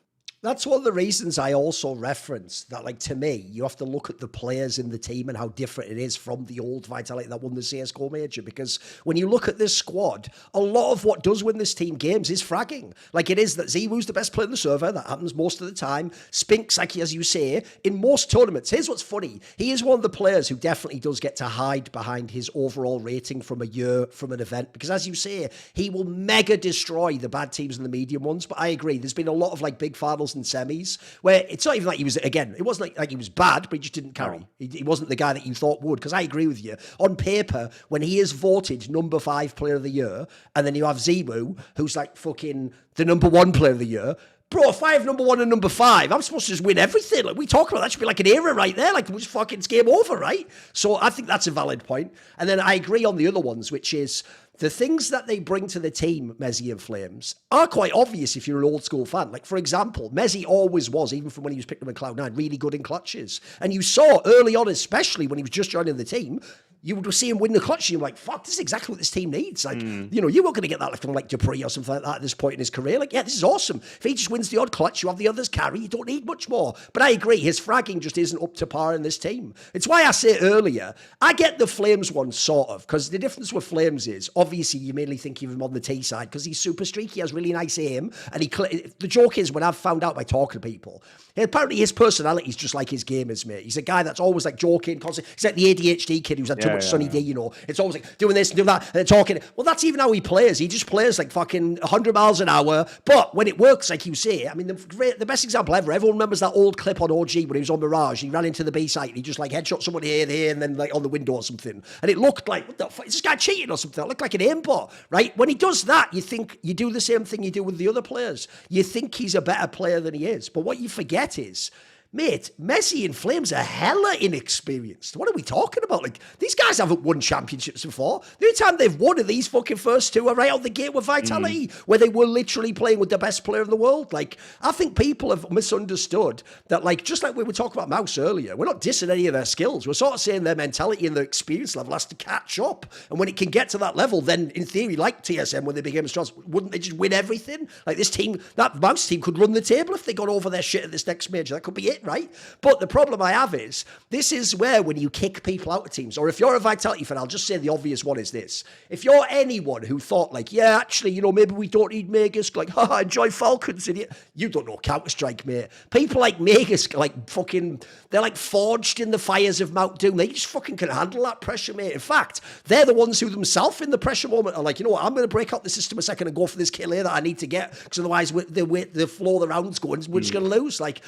That's one of the reasons I also reference that, like, to me, you have to look at the players in the team and how different it is from the old Vitality that won the CSGO Major. Because when you look at this squad, a lot of what does win this team games is fragging. Like, it is that ZywOo's the best player in the server. That happens most of the time. Spinks, like, as you say, in most tournaments. Here's what's funny. He is one of the players who definitely does get to hide behind his overall rating from a year, from an event. Because as you say, he will mega destroy the bad teams and the medium ones. But I agree. There's been a lot of, like, big finals and semis where it's not even like he was, again, it wasn't like he was bad, but he just didn't carry. No. He wasn't the guy that you thought would, because I agree with you. On paper, when he is voted number 5 player of the year, and then you have ZywOo, who's like fucking the number 1 player of the year, bro, if I have number 1 and number 5, I'm supposed to just win everything. Like we talk about that, should be like an era right there. Like it's fucking, it's game over, right? So I think that's a valid point. And then I agree on the other ones, which is the things that they bring to the team, Mezzy and Flames, are quite obvious if you're an old school fan. Like, for example, Mezzy always was, even from when he was picking up in Cloud9, really good in clutches. And you saw early on, especially when he was just joining the team, you would see him win the clutch, and you're like, fuck, this is exactly what this team needs. Like, you know, you weren't going to get that from like Dupree or something like that at this point in his career. Like, yeah, this is awesome. If he just wins the odd clutch, you have the others carry, you don't need much more. But I agree, his fragging just isn't up to par in this team. It's why I say earlier, I get the Flames one sort of, because the difference with Flames is, obviously, you mainly think of him on the T side, because he's super streaky, he has really nice aim, and the joke is, when I've found out by talking to people, apparently his personality is just like his game is, mate. He's a guy that's always like joking, constantly. He's like the ADHD kid who's had too much Sunny D, you know. It's always like doing this and doing that and then talking. Well, that's even how he plays. He just plays like fucking 100 miles an hour. But when it works, like you say, I mean, the best example ever, everyone remembers that old clip on OG when he was on Mirage. He ran into the B site and he just like headshot someone here, and then like on the window or something. And it looked like, what the fuck, is this guy cheating or something? It looked like an aimbot, right? When he does that, you think you do the same thing you do with the other players. You think he's a better player than he is. But what you forget is, mate, Messi and Flames are hella inexperienced. What are we talking about? Like, these guys haven't won championships before. The only time they've won of these fucking first two are right out the gate with Vitality, where they were literally playing with the best player in the world. Like, I think people have misunderstood that, like, just like we were talking about MOUZ earlier, we're not dissing any of their skills. We're sort of saying their mentality and their experience level has to catch up. And when it can get to that level, then in theory, like TSM, when they became strong, wouldn't they just win everything? Like, this team, that MOUZ team could run the table if they got over their shit at this next major. That could be it, right? But the problem I have is, this is where when you kick people out of teams, or if you're a Vitality fan, I'll just say the obvious one is this. If you're anyone who thought like, yeah, actually, you know, maybe we don't need Magisk, like, I enjoy Falcons, idiot. You don't know Counter-Strike, mate. People like Magisk, like fucking, they're like forged in the fires of Mount Doom. They just fucking can handle that pressure, mate. In fact, they're the ones who themselves in the pressure moment are like, you know what, I'm going to break out the system a second and go for this kill here that I need to get, because otherwise the flow of the round's going, we're just going to lose. Like,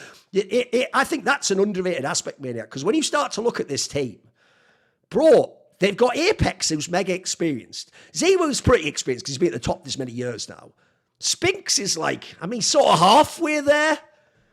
I think that's an underrated aspect, Maniac, because when you start to look at this team, bro, they've got Apex, who's mega experienced. ZywOo's pretty experienced because he's been at the top this many years now. Spinks is like, I mean, sort of halfway there.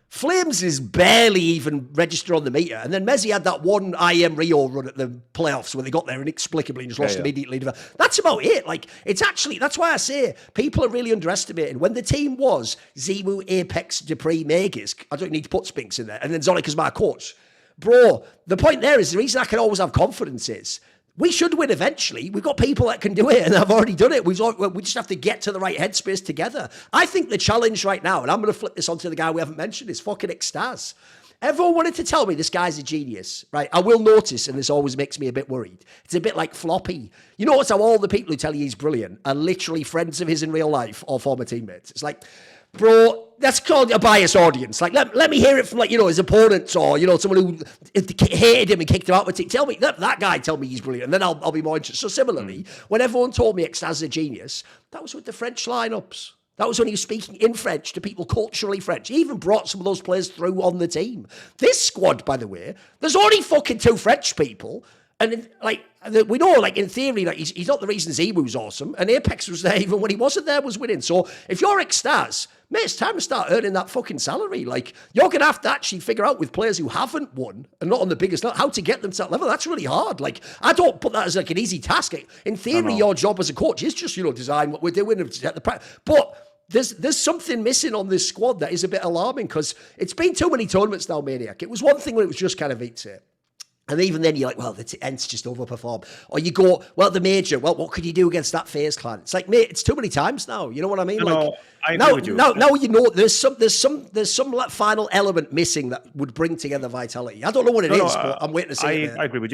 Flames is barely even registered on the meter. And then Mezzy had that one IM Rio run at the playoffs where they got there inexplicably and just lost immediately. That's about it. Like, it's actually, that's why I say people are really underestimating. When the team was ZywOo, Apex, Dupree, Magisk, I don't need to put Spinks in there, and then Zonic as my coach. Bro, the point there is, the reason I can always have confidence is, we should win eventually. We've got people that can do it, and have already done it. We just have to get to the right headspace together. I think the challenge right now, and I'm going to flip this onto the guy we haven't mentioned, is fucking Extaz. Everyone wanted to tell me this guy's a genius, right? I will notice, and this always makes me a bit worried. It's a bit like Floppy. You notice how all the people who tell you he's brilliant are literally friends of his in real life or former teammates. It's like, bro, that's called a biased audience. Like, let me hear it from, like, you know, his opponents or, you know, someone who hated him and kicked him out. Tell me, that guy tell me he's brilliant, and then I'll be more interested. So similarly, when everyone told me Extaz is a genius, that was with the French lineups. That was when he was speaking in French to people culturally French. He even brought some of those players through on the team. This squad, by the way, there's only fucking 2 French people. And like, we know, like, in theory, like, he's not the reason ZywOo's awesome. And Apex was there even when he wasn't there, was winning. So if you're Extaz, mate, it's time to start earning that fucking salary. Like, you're going to have to actually figure out with players who haven't won and not on the biggest level, how to get them to that level. That's really hard. Like, I don't put that as like an easy task. In theory, your job as a coach is just, you know, design what we're doing and get the practice. But there's something missing on this squad that is a bit alarming, because it's been too many tournaments now, Maniac. It was one thing when it was just kind of Vite. And even then, you're like, well, the Ents just overperform. Or you go, well, the Major, well, what could you do against that FaZe clan? It's like, mate, it's too many times now. You know what I mean? No, I agree with you. Now, you know, there's some like final element missing that would bring together Vitality. I don't know what it is, but I'm waiting to see it. I agree with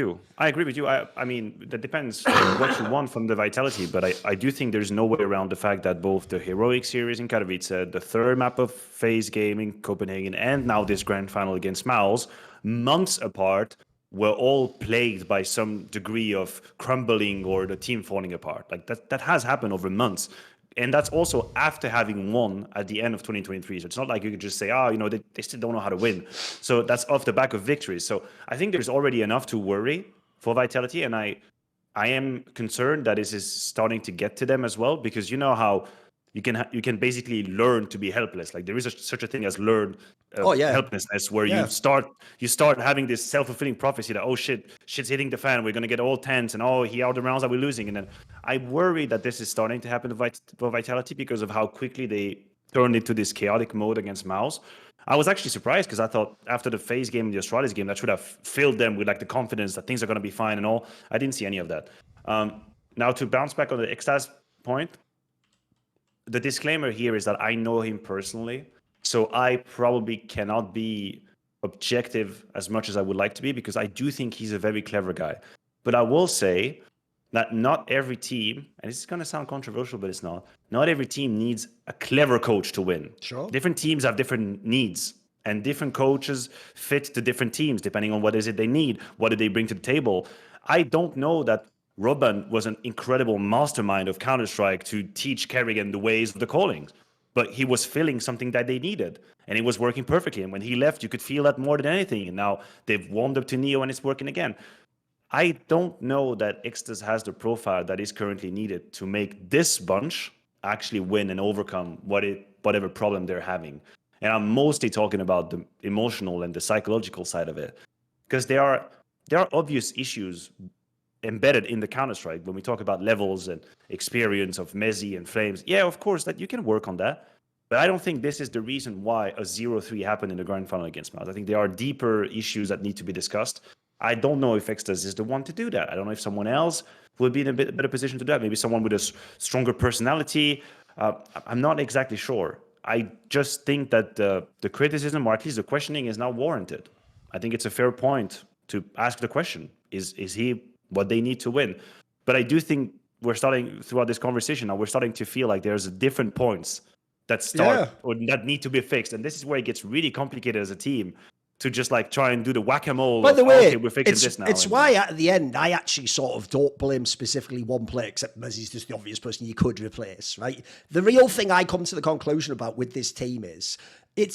you. I mean, that depends on what you want from the Vitality, but I do think there's no way around the fact that both the Heroic Series in Katowice, the third map of FaZe game in Copenhagen, and now this grand final against MOUZ, months apart, were all plagued by some degree of crumbling or the team falling apart. Like that has happened over months. And that's also after having won at the end of 2023. So it's not like you could just say, you know, they still don't know how to win. So that's off the back of victories. So I think there's already enough to worry for Vitality. And I am concerned that this is starting to get to them as well, because you know how you can basically learn to be helpless. Like there is such a thing as learned helplessness, where you start having this self-fulfilling prophecy that, shit's hitting the fan, we're gonna get all tense, and he out the rounds, are we losing? And then I worry that this is starting to happen to Vitality because of how quickly they turned into this chaotic mode against MOUZ. I was actually surprised, because I thought after the FaZe game and the Astralis game, that should have filled them with like the confidence that things are gonna be fine and all. I didn't see any of that. Now to bounce back on the Extaz point, the disclaimer here is that I know him personally, so I probably cannot be objective as much as I would like to be, because I do think he's a very clever guy. But I will say that not every team, and this is going to sound controversial, but it's not every team needs a clever coach to win. Sure. Different teams have different needs, and different coaches fit to different teams, depending on what is it they need, what do they bring to the table. I don't know that Robban was an incredible mastermind of Counter-Strike to teach Kerrigan the ways of the callings, but he was filling something that they needed, and it was working perfectly. And when he left, you could feel that more than anything. And now they've warmed up to Neo, and it's working again. I don't know that Extaz has the profile that is currently needed to make this bunch actually win and overcome whatever problem they're having. And I'm mostly talking about the emotional and the psychological side of it, because there are obvious issues embedded in the Counter-Strike when we talk about levels and experience of Mezzi and Flames. Yeah, of course, that you can work on that. But I don't think this is the reason why a 0-3 happened in the grand final against MOUZ. I think there are deeper issues that need to be discussed. I don't know if Extaz is the one to do that. I don't know if someone else would be in a bit better position to do that. Maybe someone with a stronger personality. I'm not exactly sure. I just think that the criticism, or at least the questioning, is now warranted. I think it's a fair point to ask the question. Is he what they need to win? But I do think we're starting, throughout this conversation now, we're starting to feel like there's different points that start or that need to be fixed. And this is where it gets really complicated as a team to just like try and do the whack-a-mole. By the way, okay, we're fixing this now. It's why at the end, I actually sort of don't blame specifically one player, except as he's just the obvious person you could replace, right? The real thing I come to the conclusion about with this team is,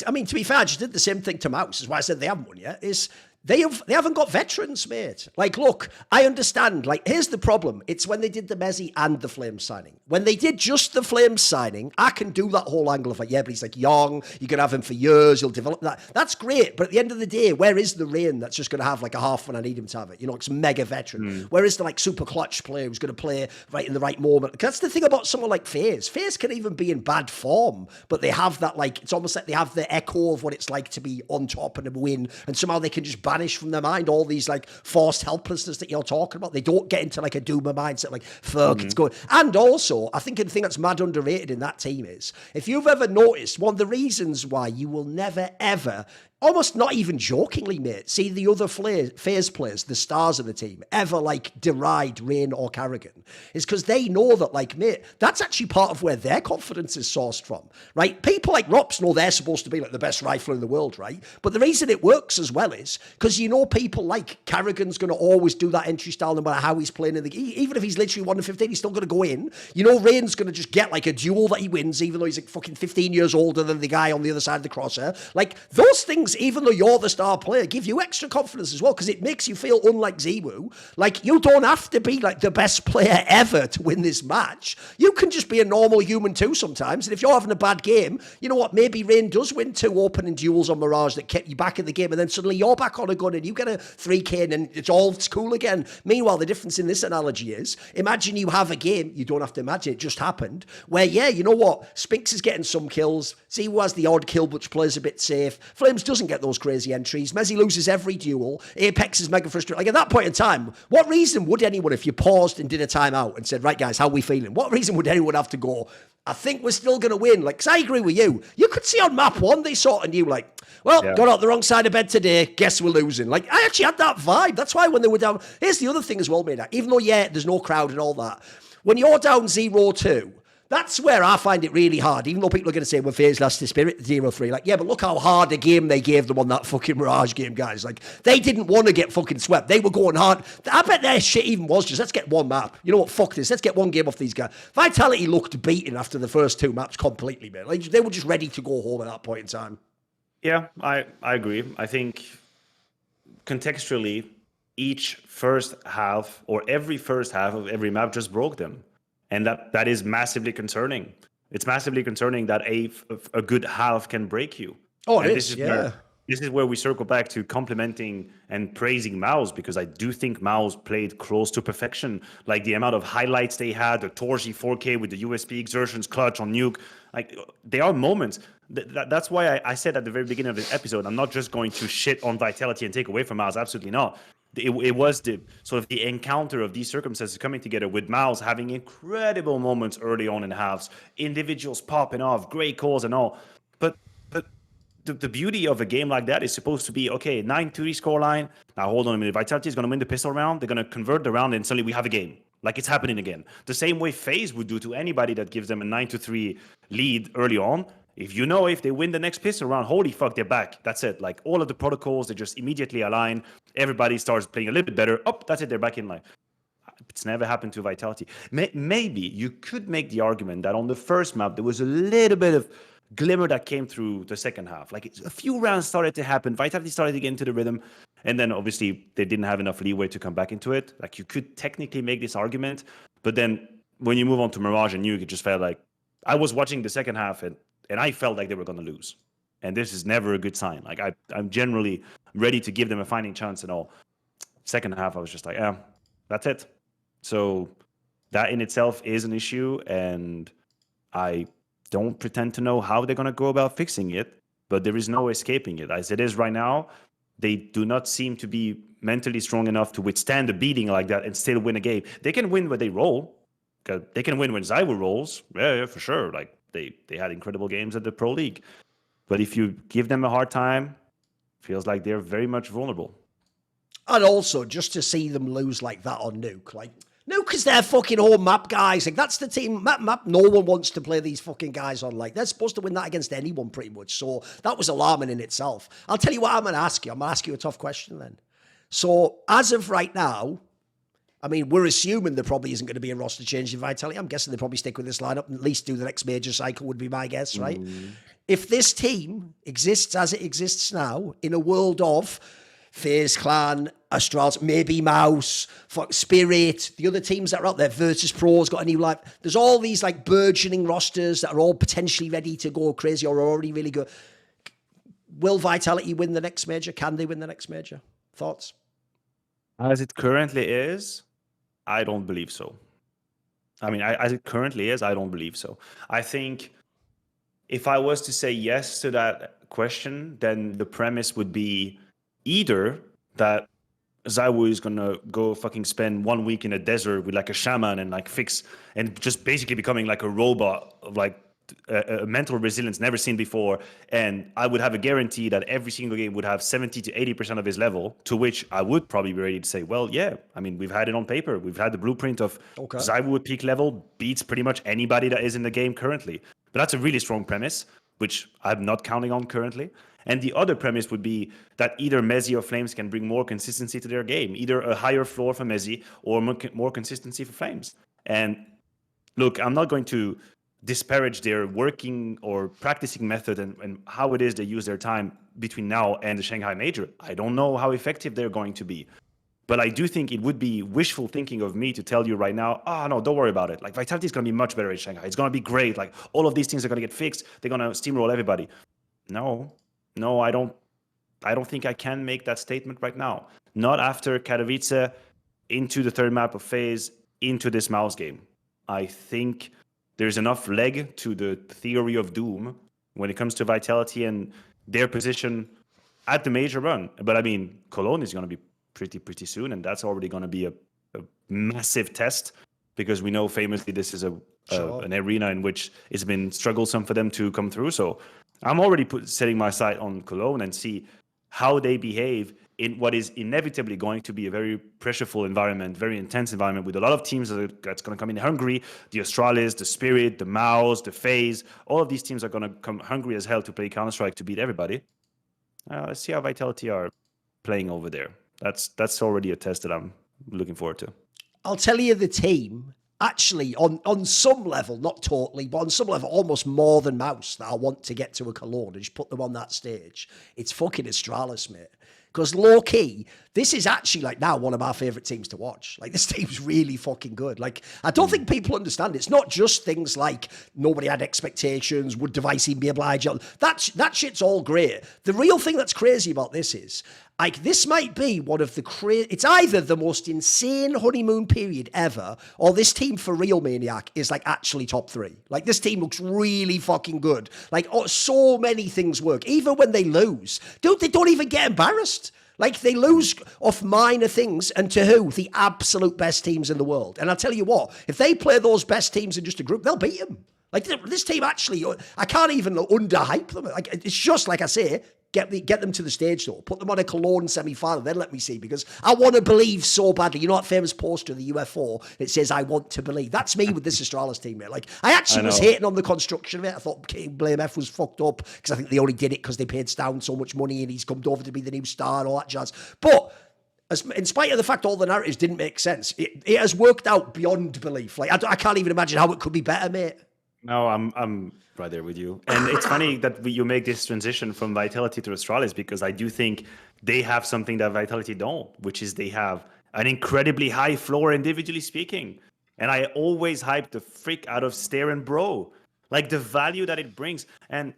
I mean, to be fair, I just did the same thing to MOUZ, is why I said they haven't won yet, is they haven't got veterans, mate. Like, look, I understand. Like, here's the problem. It's when they did the Mezzi and the Flames signing. When they did just the Flames signing, I can do that whole angle of like, yeah, but he's like young. You can have him for years. He'll develop that. That's great. But at the end of the day, where is the Rain that's just going to have like a half when I need him to have it? You know, it's mega veteran. Where is the like super clutch player who's going to play right in the right moment? That's the thing about someone like FaZe. FaZe can even be in bad form, but they have that like, it's almost like they have the echo of what it's like to be on top and win. And somehow they can just banish from their mind all these like forced helplessness that you're talking about. They don't get into like a doomer mindset, like, fuck, it's good. And also, I think the thing that's mad underrated in that team is, if you've ever noticed, one of the reasons why you will never, ever, almost not even jokingly, mate, see the other FaZe players, the stars of the team, ever like deride Rain or Carrigan, is because they know that, like, mate, that's actually part of where their confidence is sourced from, right? People like Rops know they're supposed to be like the best rifler in the world, right? But the reason it works as well is because you know people like Carrigan's going to always do that entry style no matter how he's playing in the game. Even if he's literally 1 to 15, he's still going to go in. You know Rain's going to just get like a duel that he wins, even though he's like fucking 15 years older than the guy on the other side of the crosshair. Like, those things, even though you're the star player, give you extra confidence as well, because it makes you feel, unlike ZywOo, like you don't have to be like the best player ever to win this match. You can just be a normal human too sometimes, and if you're having a bad game, you know what, maybe Rain does win 2 opening duels on Mirage that kept you back in the game, and then suddenly you're back on a gun and you get a 3k and it's cool again. Meanwhile, the difference in this analogy is, imagine you have a game, you don't have to imagine, it just happened, where, yeah, you know what, Spinks is getting some kills, ZywOo has the odd kill which plays a bit safe, Flames doesn't get those crazy entries, Mezzy loses every duel, Apex is mega frustrating. Like, at that point in time, what reason would anyone, if you paused and did a timeout and said, right guys, how are we feeling, what reason would anyone have to go, I think we're still going to win? Like, because I agree with you. You could see on map 1, they sort of knew, like, well, got out the wrong side of bed today, guess we're losing. Like, I actually had that vibe. That's why when they were down, here's the other thing as well, mate, even though, yeah, there's no crowd and all that, when you're down 0-2, that's where I find it really hard, even though people are going to say, well, FaZe lost the spirit 0-3. Like, yeah, but look how hard a game they gave them on that fucking Mirage game, guys. Like, they didn't want to get fucking swept. They were going hard. I bet their shit even was just, let's get one map. You know what, fuck this. Let's get one game off these guys. Vitality looked beaten after the first 2 maps completely, man. Like, they were just ready to go home at that point in time. Yeah, I agree. I think contextually, each first half or every first half of every map just broke them. And that is massively concerning. It's massively concerning that a good half can break you. Oh, and it is, yeah. This is where we circle back to complimenting and praising MOUZ, because I do think MOUZ played close to perfection. Like, the amount of highlights they had, the Torji 4K with the USP exertions, clutch on nuke. Like, there are moments. That's why I said at the very beginning of this episode, I'm not just going to shit on Vitality and take away from MOUZ. Absolutely not. It was the sort of the encounter of these circumstances coming together, with MOUZ having incredible moments early on in halves, individuals popping off, great calls and all. But the beauty of a game like that is supposed to be, okay, 9-3 scoreline. Now hold on a minute, Vitality is going to win the pistol round. They're going to convert the round, and suddenly we have a game. Like, it's happening again. The same way FaZe would do to anybody that gives them a 9-3 lead early on. If you know, if they win the next pistol round, holy fuck, they're back. That's it. Like, all of the protocols, they just immediately align. Everybody starts playing a little bit better. Oh, that's it. They're back in line. It's never happened to Vitality. Maybe you could make the argument that on the first map, there was a little bit of glimmer that came through the second half. Like, a few rounds started to happen. Vitality started to get into the rhythm. And then, obviously, they didn't have enough leeway to come back into it. Like, you could technically make this argument. But then, when you move on to Mirage and Nuke, it just felt like, I was watching the second half, and I felt like they were going to lose. And this is never a good sign. Like, I'm generally ready to give them a fighting chance and all. Second half, I was just like, yeah, that's it. So that in itself is an issue, and I don't pretend to know how they're going to go about fixing it, but there is no escaping it. As it is right now, they do not seem to be mentally strong enough to withstand a beating like that and still win a game. They can win when they roll. They can win when ZywOo rolls. Yeah, for sure. Like, they had incredible games at the Pro League. But if you give them a hard time, feels like they're very much vulnerable. And also, just to see them lose like that on Nuke, like, Nuke is their fucking home map, guys. Like, that's the team map. No one wants to play these fucking guys on. Like, they're supposed to win that against anyone, pretty much. So that was alarming in itself. I'll tell you what I'm going to ask you. I'm going to ask you a tough question then. So, as of right now, I mean, we're assuming there probably isn't going to be a roster change in Vitality. I'm guessing they probably stick with this lineup and at least do the next major cycle would be my guess, right? If this team exists as it exists now, in a world of FaZe Clan, Astralis, maybe MOUZ, Spirit, the other teams that are out there, Virtus Pro's got a new life. There's all these like burgeoning rosters that are all potentially ready to go crazy or are already really good. Will Vitality win the next major? Can they win the next major? Thoughts? As it currently is, I don't believe so. I mean, as it currently is, I don't believe so. I think if I was to say yes to that question, then the premise would be either that ZywOo is gonna go fucking spend 1 week in a desert with like a shaman and like fix and just basically becoming like a robot of like a mental resilience never seen before. And I would have a guarantee that every single game would have 70 to 80% of his level, to which I would probably be ready to say, well, yeah, I mean, we've had it on paper. We've had the blueprint of ZywOo at peak level beats pretty much anybody that is in the game currently. But that's a really strong premise, which I'm not counting on currently. And the other premise would be that either Messi or Flames can bring more consistency to their game, either a higher floor for Messi or more consistency for Flames. And look, I'm not going to disparage their working or practicing method and how it is they use their time between now and the Shanghai Major. I don't know how effective they're going to be. But I do think it would be wishful thinking of me to tell you right now, no, don't worry about it. Like, Vitality is going to be much better at Shanghai. It's going to be great. Like, all of these things are going to get fixed. They're going to steamroll everybody. No, I don't think I can make that statement right now. Not after Katowice, into the third map of phase, into this MOUZ game. I think there's enough leg to the theory of doom when it comes to Vitality and their position at the major run. But I mean, Cologne is going to be pretty soon, and that's already going to be a massive test, because we know famously this is an arena in which it's been strugglesome for them to come through. So I'm already setting my sight on Cologne and see how they behave in what is inevitably going to be a very pressureful environment, very intense environment with a lot of teams that's going to come in hungry. The Astralis, the Spirit, the MOUZ, the FaZe, all of these teams are going to come hungry as hell to play Counter-Strike to beat everybody. Let's see how Vitality are playing over there. That's already a test that I'm looking forward to. I'll tell you, the team, actually, on some level, not totally, but on some level, almost more than MOUZ, that I want to get to a Cologne and just put them on that stage. It's fucking Astralis, mate. Because low key, this is actually like now one of our favorite teams to watch. Like, this team's really fucking good. Like, I don't think people understand. It's not just things like nobody had expectations, would Device even be obliged? That shit's all great. The real thing that's crazy about this is, like, this might be one of the it's either the most insane honeymoon period ever, or this team for real, Maniac, is like actually top 3. Like, this team looks really fucking good. Like, so many things work. Even when they lose, they don't even get embarrassed. Like, they lose off minor things, and to who? The absolute best teams in the world. And I'll tell you what, if they play those best teams in just a group, they'll beat them. Like, this team actually, I can't even underhype them. Like, it's just, like I say, get them to the stage, though. Put them on a Cologne semi-final, then let me see, because I want to believe so badly. You know that famous poster of the UFO? It says, I want to believe. That's me with this Astralis team, mate. Like, I actually was hating on the construction of it. I thought blameF was fucked up, because I think they only did it because they paid Stown so much money, and he's come over to be the new star and all that jazz. But in spite of the fact all the narratives didn't make sense, it has worked out beyond belief. Like, I can't even imagine how it could be better, mate. No, I'm right there with you. And it's funny that you make this transition from Vitality to Astralis, because I do think they have something that Vitality don't, which is they have an incredibly high floor, individually speaking. And I always hype the freak out of Stare and Bro. Like, the value that it brings. And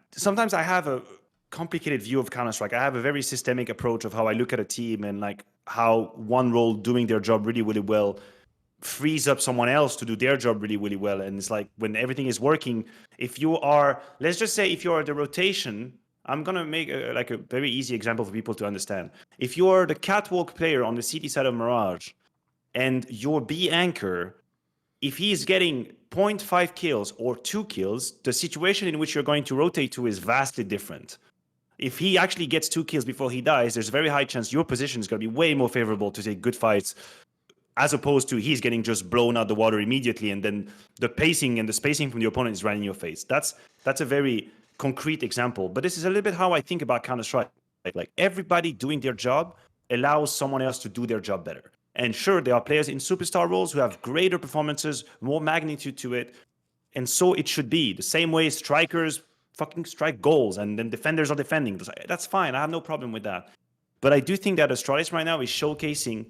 sometimes I have a complicated view of Counter-Strike. I have a very systemic approach of how I look at a team, and like how one role doing their job really, really well frees up someone else to do their job really, really well. And it's like, when everything is working, if you are, let's just say, if you are the rotation, I'm going to make a very easy example for people to understand. If you are the catwalk player on the CT side of Mirage, and your B anchor, if he is getting 0.5 kills or 2 kills, the situation in which you're going to rotate to is vastly different. If he actually gets 2 kills before he dies, there's a very high chance your position is going to be way more favorable to take good fights, as opposed to he's getting just blown out the water immediately, and then the pacing and the spacing from the opponent is right in your face. That's a very concrete example. But this is a little bit how I think about Counter-Strike. Like, everybody doing their job allows someone else to do their job better. And sure, there are players in superstar roles who have greater performances, more magnitude to it. And so it should be. The same way strikers fucking strike goals, and then defenders are defending. That's fine. I have no problem with that. But I do think that Astralis right now is showcasing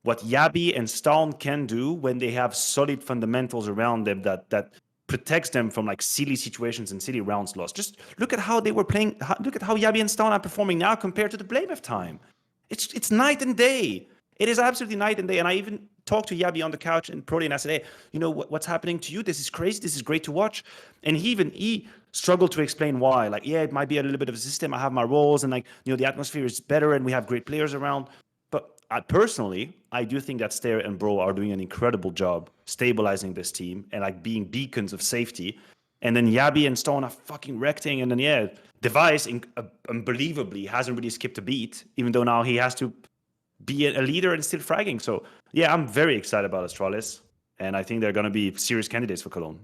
what Yabi and Storm can do when they have solid fundamentals around them that protects them from like silly situations and silly rounds lost. Just look at how they were playing. Look at how Yabi and Storm are performing now compared to the blameF time. It's night and day. It is absolutely night and day. And I even talked to Yabi on the couch in Pro Day and I said, hey, you know what's happening to you? This is crazy. This is great to watch. And he struggled to explain why. Like, yeah, it might be a little bit of a system. I have my roles and like, you know, the atmosphere is better and we have great players around. But I do think that Stair and Bro are doing an incredible job stabilizing this team and like being beacons of safety. And then Yabi and Stone are fucking wrecking. And then, yeah, Device unbelievably hasn't really skipped a beat, even though now he has to be a leader and still fragging. So, yeah, I'm very excited about Astralis. And I think they're going to be serious candidates for Cologne.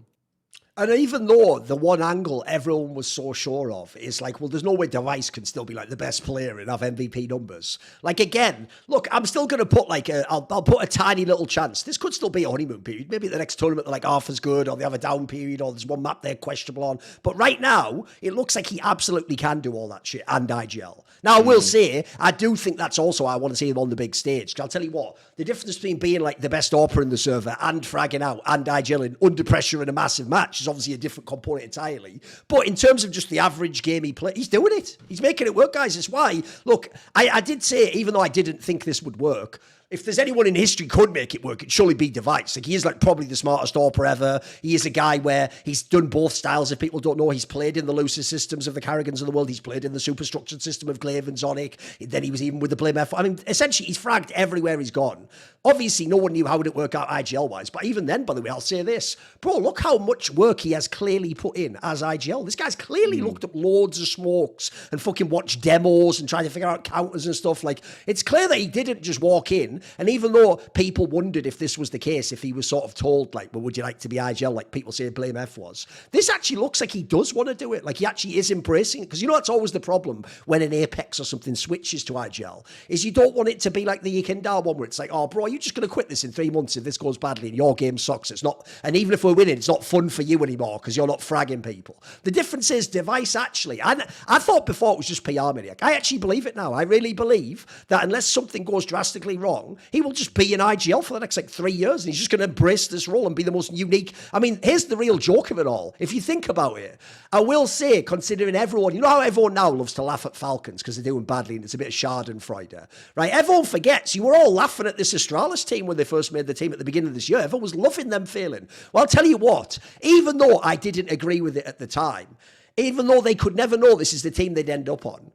And even though the one angle everyone was so sure of is like, well, there's no way Device can still be like the best player and have MVP numbers. Like, again, look, I'm still going to put like I'll put a tiny little chance. This could still be a honeymoon period. Maybe the next tournament they're like half as good, or they have a down period, or there's one map they're questionable on. But right now, it looks like he absolutely can do all that shit and IGL. Now, I will say, I do think that's also why I want to see him on the big stage. Because I'll tell you what, the difference between being like the best AWPer in the server and fragging out and IGLing under pressure in a massive match is obviously a different component entirely. But in terms of just the average game he plays, he's doing it. He's making it work, guys. It's why, look, I did say, even though I didn't think this would work, if there's anyone in history could make it work, it'd surely be Device. Like, he is like probably the smartest AWPer ever. He is a guy where he's done both styles. If people don't know, he's played in the loosest systems of the Carrigans of the world. He's played in the super structured system of Glaive and Zonic. Then he was even with the blameF. I mean, essentially, he's fragged everywhere he's gone. Obviously, no one knew how would it work out IGL-wise. But even then, by the way, I'll say this. Bro, look how much work he has clearly put in as IGL. This guy's clearly looked up loads of smokes and fucking watched demos and tried to figure out counters and stuff. Like, it's clear that he didn't just walk in. And even though people wondered if this was the case, if he was sort of told, like, well, would you like to be IGL, like people say blameF was, this actually looks like he does want to do it. Like, he actually is embracing it. Because, you know, that's always the problem when an Apex or something switches to IGL, is you don't want it to be like the Yekindar one where it's like, oh, bro, you're just going to quit this in 3 months if this goes badly and your game sucks. It's not, and even if we're winning, it's not fun for you anymore because you're not fragging people. The difference is Device actually, I thought before it was just PR Maniac. I actually believe it now. I really believe that unless something goes drastically wrong, he will just be in IGL for the next like 3 years and he's just going to embrace this role and be the most unique. I mean, here's the real joke of it all. If you think about it, I will say, considering everyone, you know how everyone now loves to laugh at Falcons because they're doing badly and it's a bit of Schadenfreude, right? Everyone forgets you were all laughing at this Astralis team when they first made the team at the beginning of this year. Everyone was loving them failing. Well, I'll tell you what, even though I didn't agree with it at the time, even though they could never know this is the team they'd end up on,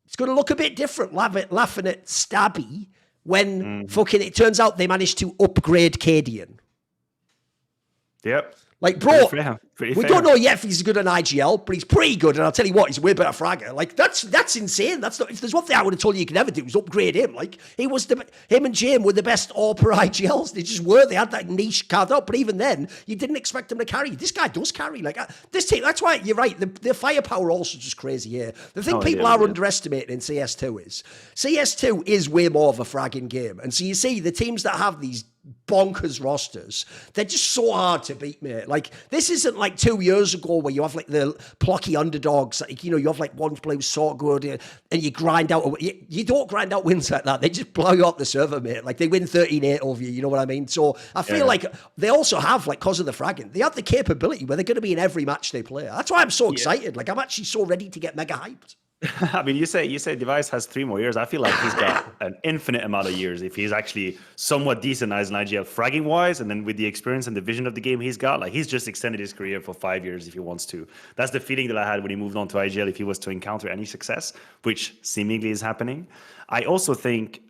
it's going to look a bit different laughing at Stabby when fucking it turns out they managed to upgrade Cadian. Yep. Like, bro, Pretty we fair. don't know yet if he's good on IGL, but he's pretty good. And I'll tell you what, he's a way better fragger. Like, that's insane. That's not, if there's one thing I would have told you could never do, was upgrade him. Like, him and Jim were the best AWPer IGLs. They just were. They had that niche carved out. But even then, you didn't expect him to carry. This guy does carry. Like, this team, that's why you're right. The firepower also just crazy here. The thing people are underestimating in CS2 is way more of a fragging game. And so you see the teams that have these bonkers rosters, they're just so hard to beat, mate. Like, this isn't like 2 years ago where you have like the plucky underdogs, like, you know, you have like one player who's so good and you grind out, you don't grind out wins like that. They just blow you up the server, mate. Like, they win 13-8 over you know what I mean? So I feel like they also have, like, because of the fragging, they have the capability where they're going to be in every match they play. That's why I'm so excited. Like, I'm actually so ready to get mega hyped. I mean, you say Device has 3 more years. I feel like he's got an infinite amount of years if he's actually somewhat decent as an IGL fragging wise, and then with the experience and the vision of the game he's got, like, he's just extended his career for 5 years if he wants to. That's the feeling that I had when he moved on to IGL, if he was to encounter any success, which seemingly is happening. I also think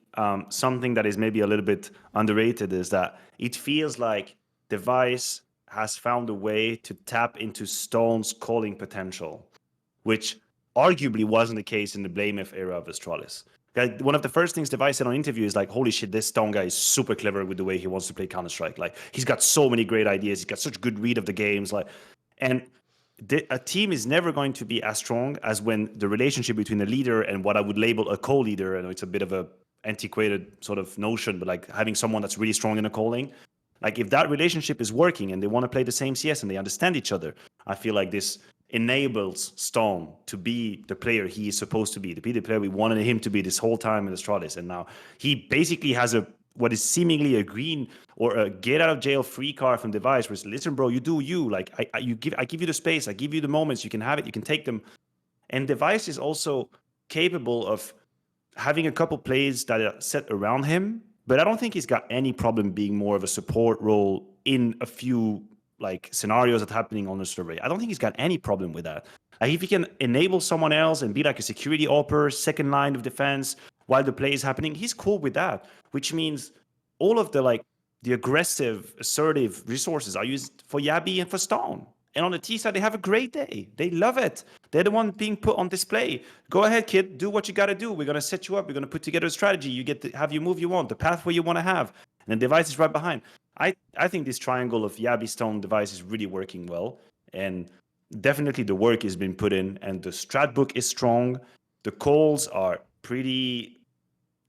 something that is maybe a little bit underrated is that it feels like Device has found a way to tap into Stone's calling potential, which arguably wasn't the case in the blameF era of Astralis. One of the first things Device said on interview is like, holy shit, this Stone guy is super clever with the way he wants to play Counter-Strike. Like, he's got so many great ideas. He's got such good read of the games. Like, and a team is never going to be as strong as when the relationship between the leader and what I would label a co-leader, and it's a bit of a antiquated sort of notion, but like having someone that's really strong in a calling, like if that relationship is working and they want to play the same CS and they understand each other, I feel like this enables Stone to be the player he is supposed to be the player we wanted him to be this whole time in Astralis. And now he basically has what is seemingly a green or a get out of jail free card from Device, where it's, listen, bro, you do you. Like, I give you the space, I give you the moments, you can have it, you can take them. And Device is also capable of having a couple plays that are set around him but I don't think he's got any problem being more of a support role in a few like scenarios that happening on the survey. I don't think he's got any problem with that. If he can enable someone else and be like a security operator, second line of defense while the play is happening, he's cool with that. Which means all of the aggressive, assertive resources are used for Yabi and for Stone. And on the T side, they have a great day. They love it. They're the one being put on display. Go ahead, kid. Do what you got to do. We're going to set you up. We're going to put together a strategy. You get to have your move you want, the pathway you want to have. And the device is right behind. I think this triangle of Yabi, Stone, device is really working well. And definitely the work has been put in. And the strat book is strong. The calls are pretty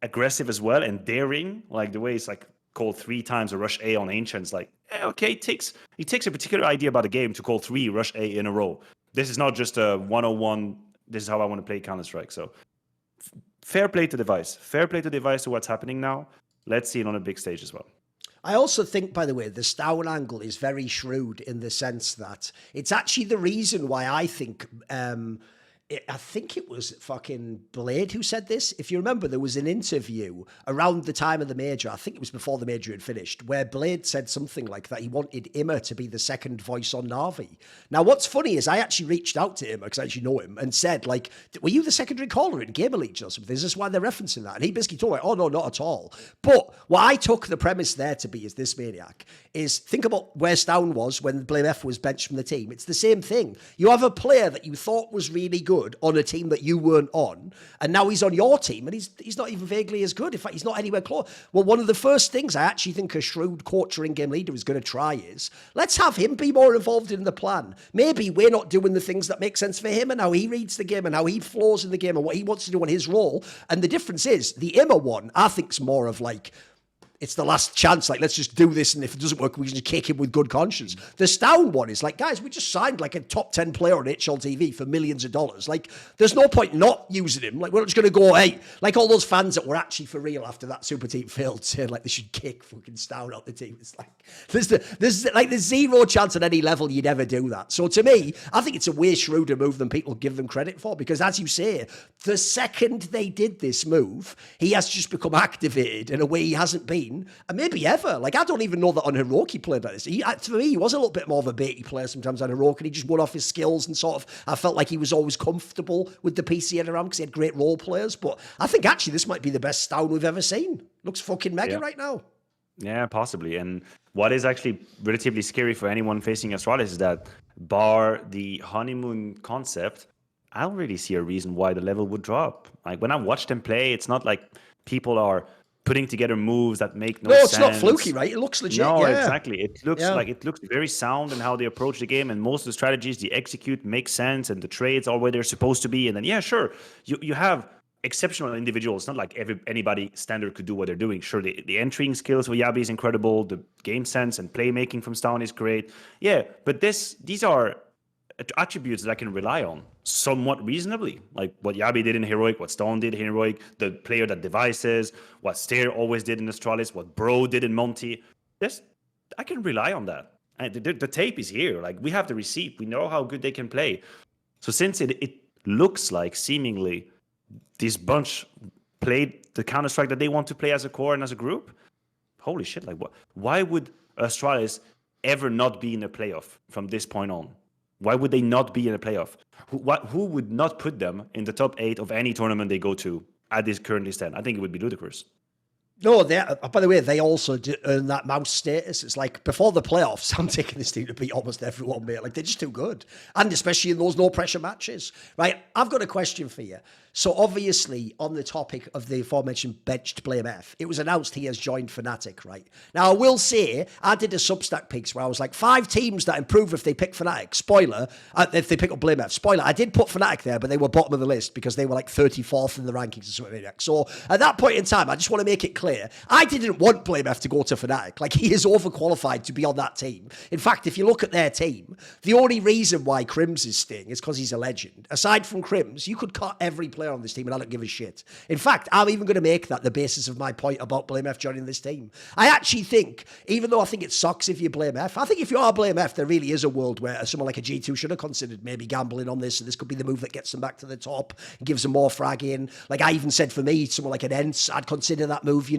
aggressive as well and daring. Like the way it's like call 3 times a rush A on Ancients, like, okay, it takes a particular idea about a game to call 3 rush A in a row. This is not just a 101, this is how I want to play Counter-Strike. So fair play to device. Fair play to device to what's happening now. Let's see it on a big stage as well. I also think, by the way, the Stown angle is very shrewd in the sense that it's actually the reason why I think... I think it was fucking Blade who said this. If you remember, there was an interview around the time of the major. I think it was before the major had finished, where Blade said something like that. He wanted Imma to be the second voice on Na'Vi. Now, what's funny is I actually reached out to Imma, because I actually know him, and said, like, were you the secondary caller in Gamer Legion or something? Is this why they're referencing that? And he basically told me, oh, no, not at all. But what I took the premise there to be is this, Maniac, is think about where Stown was when blameF was benched from the team. It's the same thing. You have a player that you thought was really good on a team that you weren't on, and now he's on your team, and he's not even vaguely as good. In fact, he's not anywhere close. Well, one of the first things I actually think a shrewd coach or in-game leader is going to try is, let's have him be more involved in the plan. Maybe we're not doing the things that make sense for him and how he reads the game and how he flows in the game and what he wants to do on his role. And the difference is, the Imma one, I think, is more of like, it's the last chance. Like, let's just do this. And if it doesn't work, we can just kick him with good conscience. The Stown one is like, guys, we just signed like a top 10 player on HLTV for millions of dollars. Like, there's no point not using him. Like, we're not just going to go, hey, like all those fans that were actually for real after that super team failed, saying like they should kick fucking Stown out the team. It's like, there's zero chance at any level you'd ever do that. So to me, I think it's a way shrewder move than people give them credit for, because as you say, the second they did this move, he has just become activated in a way he hasn't been. And maybe ever. Like, I don't even know that on Heroic he played like this. For me, he was a little bit more of a baity player sometimes on Heroic, and he just won off his skills and sort of, I felt like he was always comfortable with the PC he had around because he had great role players. But I think actually this might be the best Stown we've ever seen. Looks fucking mega right now. Yeah, possibly. And what is actually relatively scary for anyone facing Astralis is that, bar the honeymoon concept, I don't really see a reason why the level would drop. Like, when I watch them play, it's not like people are putting together moves that make no sense. No, it's not fluky, right? It looks legit. No, exactly. It looks like it looks very sound in how they approach the game, and most of the strategies they execute make sense, and the trades are where they're supposed to be. And then, yeah, sure, you have exceptional individuals. Not like anybody standard could do what they're doing. Sure, the entering skills for Yabi is incredible. The game sense and playmaking from Stown is great. Yeah, but these are attributes that I can rely on somewhat reasonably, like what Yabi did in Heroic, what Stone did in Heroic, the player that devices, what Stair always did in Astralis, what Bro did in Monty. I can rely on that. And the tape is here. Like, we have the receipt. We know how good they can play. So since it looks like seemingly this bunch played the Counter-Strike that they want to play as a core and as a group, holy shit, like why would Astralis ever not be in a playoff from this point on? Why would they not be in a playoff? Who would not put them in the top 8 of any tournament they go to at this currently stand? I think it would be ludicrous. No, by the way, they also earn that MOUZ status. It's like, before the playoffs, I'm taking this team to beat almost everyone, mate. Like, they're just too good. And especially in those no-pressure matches. Right, I've got a question for you. So obviously, on the topic of the aforementioned benched blameF, it was announced he has joined Fnatic, right? Now, I will say, I did a Substack piece where I was like, 5 teams that improve if they pick Fnatic. Spoiler, if they pick up blameF. Spoiler, I did put Fnatic there, but they were bottom of the list because they were like 34th in the rankings or something like that. So at that point in time, I just want to make it clear, I didn't want blameF to go to Fnatic. Like, he is overqualified to be on that team. In fact, if you look at their team, the only reason why Crims is staying is because he's a legend. Aside from Crims, you could cut every player on this team and I don't give a shit. In fact, I'm even going to make that the basis of my point about blameF joining this team. I actually think, even though I think it sucks if you blameF, I think if you are blameF, there really is a world where someone like a G2 should have considered maybe gambling on this, and this could be the move that gets them back to the top and gives them more frag in. Like, I even said, for me, someone like an Ents, I'd consider that move,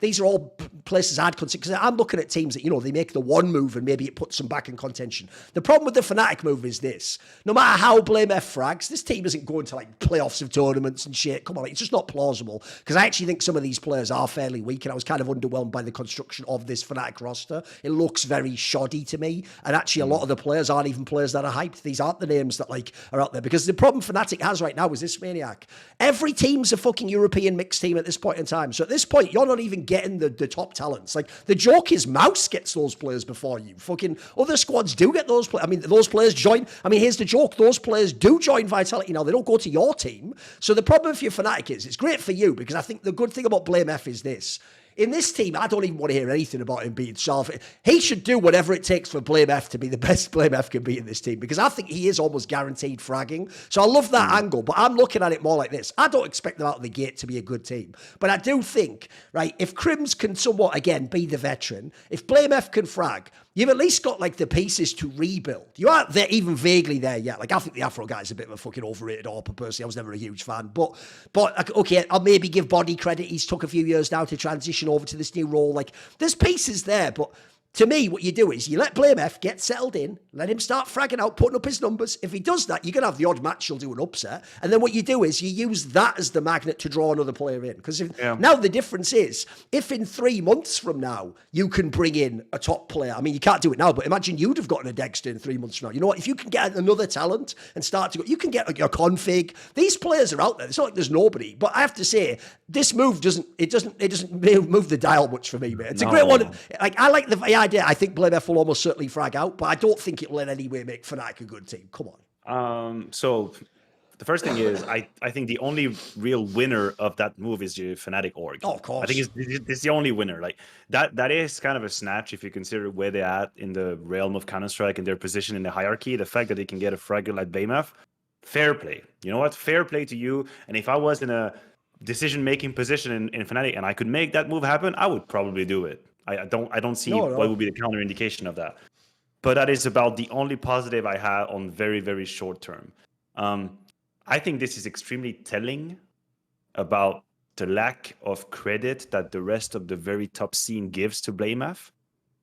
these are all places I'd consider, because I'm looking at teams that, they make the one move and maybe it puts them back in contention. The problem with the Fnatic move is this: no matter how blameF frags, this team isn't going to like playoffs of tournaments and shit. Come on, it's just not plausible, because I actually think some of these players are fairly weak, and I was kind of underwhelmed by the construction of this Fnatic roster. It looks very shoddy to me, and actually a lot of the players aren't even players that are hyped. These aren't the names that like are out there, because the problem Fnatic has right now is this, Maniac. Every team's a fucking European mixed team at this point in time. So at this point, you're not even getting the top talents. Like, the joke is MOUZ gets those players before you. Fucking other squads do get those players. I mean, those players join. I mean, here's the joke: those players do join Vitality now. They don't go to your team. So the problem with your Fnatic is, it's great for you, because I think the good thing about blameF is this: in this team, I don't even want to hear anything about him being soft. He should do whatever it takes for blameF to be the best blameF can be in this team, because I think he is almost guaranteed fragging. So I love that angle, but I'm looking at it more like this. I don't expect them out of the gate to be a good team, but I do think, right, if Crims can somewhat, again, be the veteran, if blameF can frag, you've at least got like the pieces to rebuild. You aren't there even vaguely there yet. Like, I think the Afro guy is a bit of a fucking overrated AWP. Personally, I was never a huge fan. But okay, I'll maybe give Body credit. He's took a few years now to transition over to this new role. Like, there's pieces there, but to me, what you do is you let blameF get settled in, let him start fragging out, putting up his numbers. If he does that, you're going to have the odd match he'll do an upset. And then what you do is you use that as the magnet to draw another player in. Because now the difference is, if in 3 months from now you can bring in a top player, I mean, you can't do it now, but imagine you'd have gotten a Dexter in 3 months from now. You know what? If you can get another talent and start to go, you can get like your config. These players are out there. It's not like there's nobody. But I have to say, this move doesn't move the dial much for me, mate. It's a great one. Like, I like the idea. I think blameF will almost certainly frag out, but I don't think it will in any way make Fnatic a good team. Come on. So the first thing is, I think the only real winner of that move is the Fnatic org. Oh, of course. I think it's the only winner. Like, that is kind of a snatch if you consider where they're at in the realm of Counter-Strike and their position in the hierarchy. The fact that they can get a fragger like blameF, fair play. You know what? Fair play to you. And if I was in a decision-making position in Fnatic and I could make that move happen, I would probably do it. I don't see what would be the counter indication of that. But that is about the only positive I have on very, very short term. I think this is extremely telling about the lack of credit that the rest of the very top scene gives to blameF,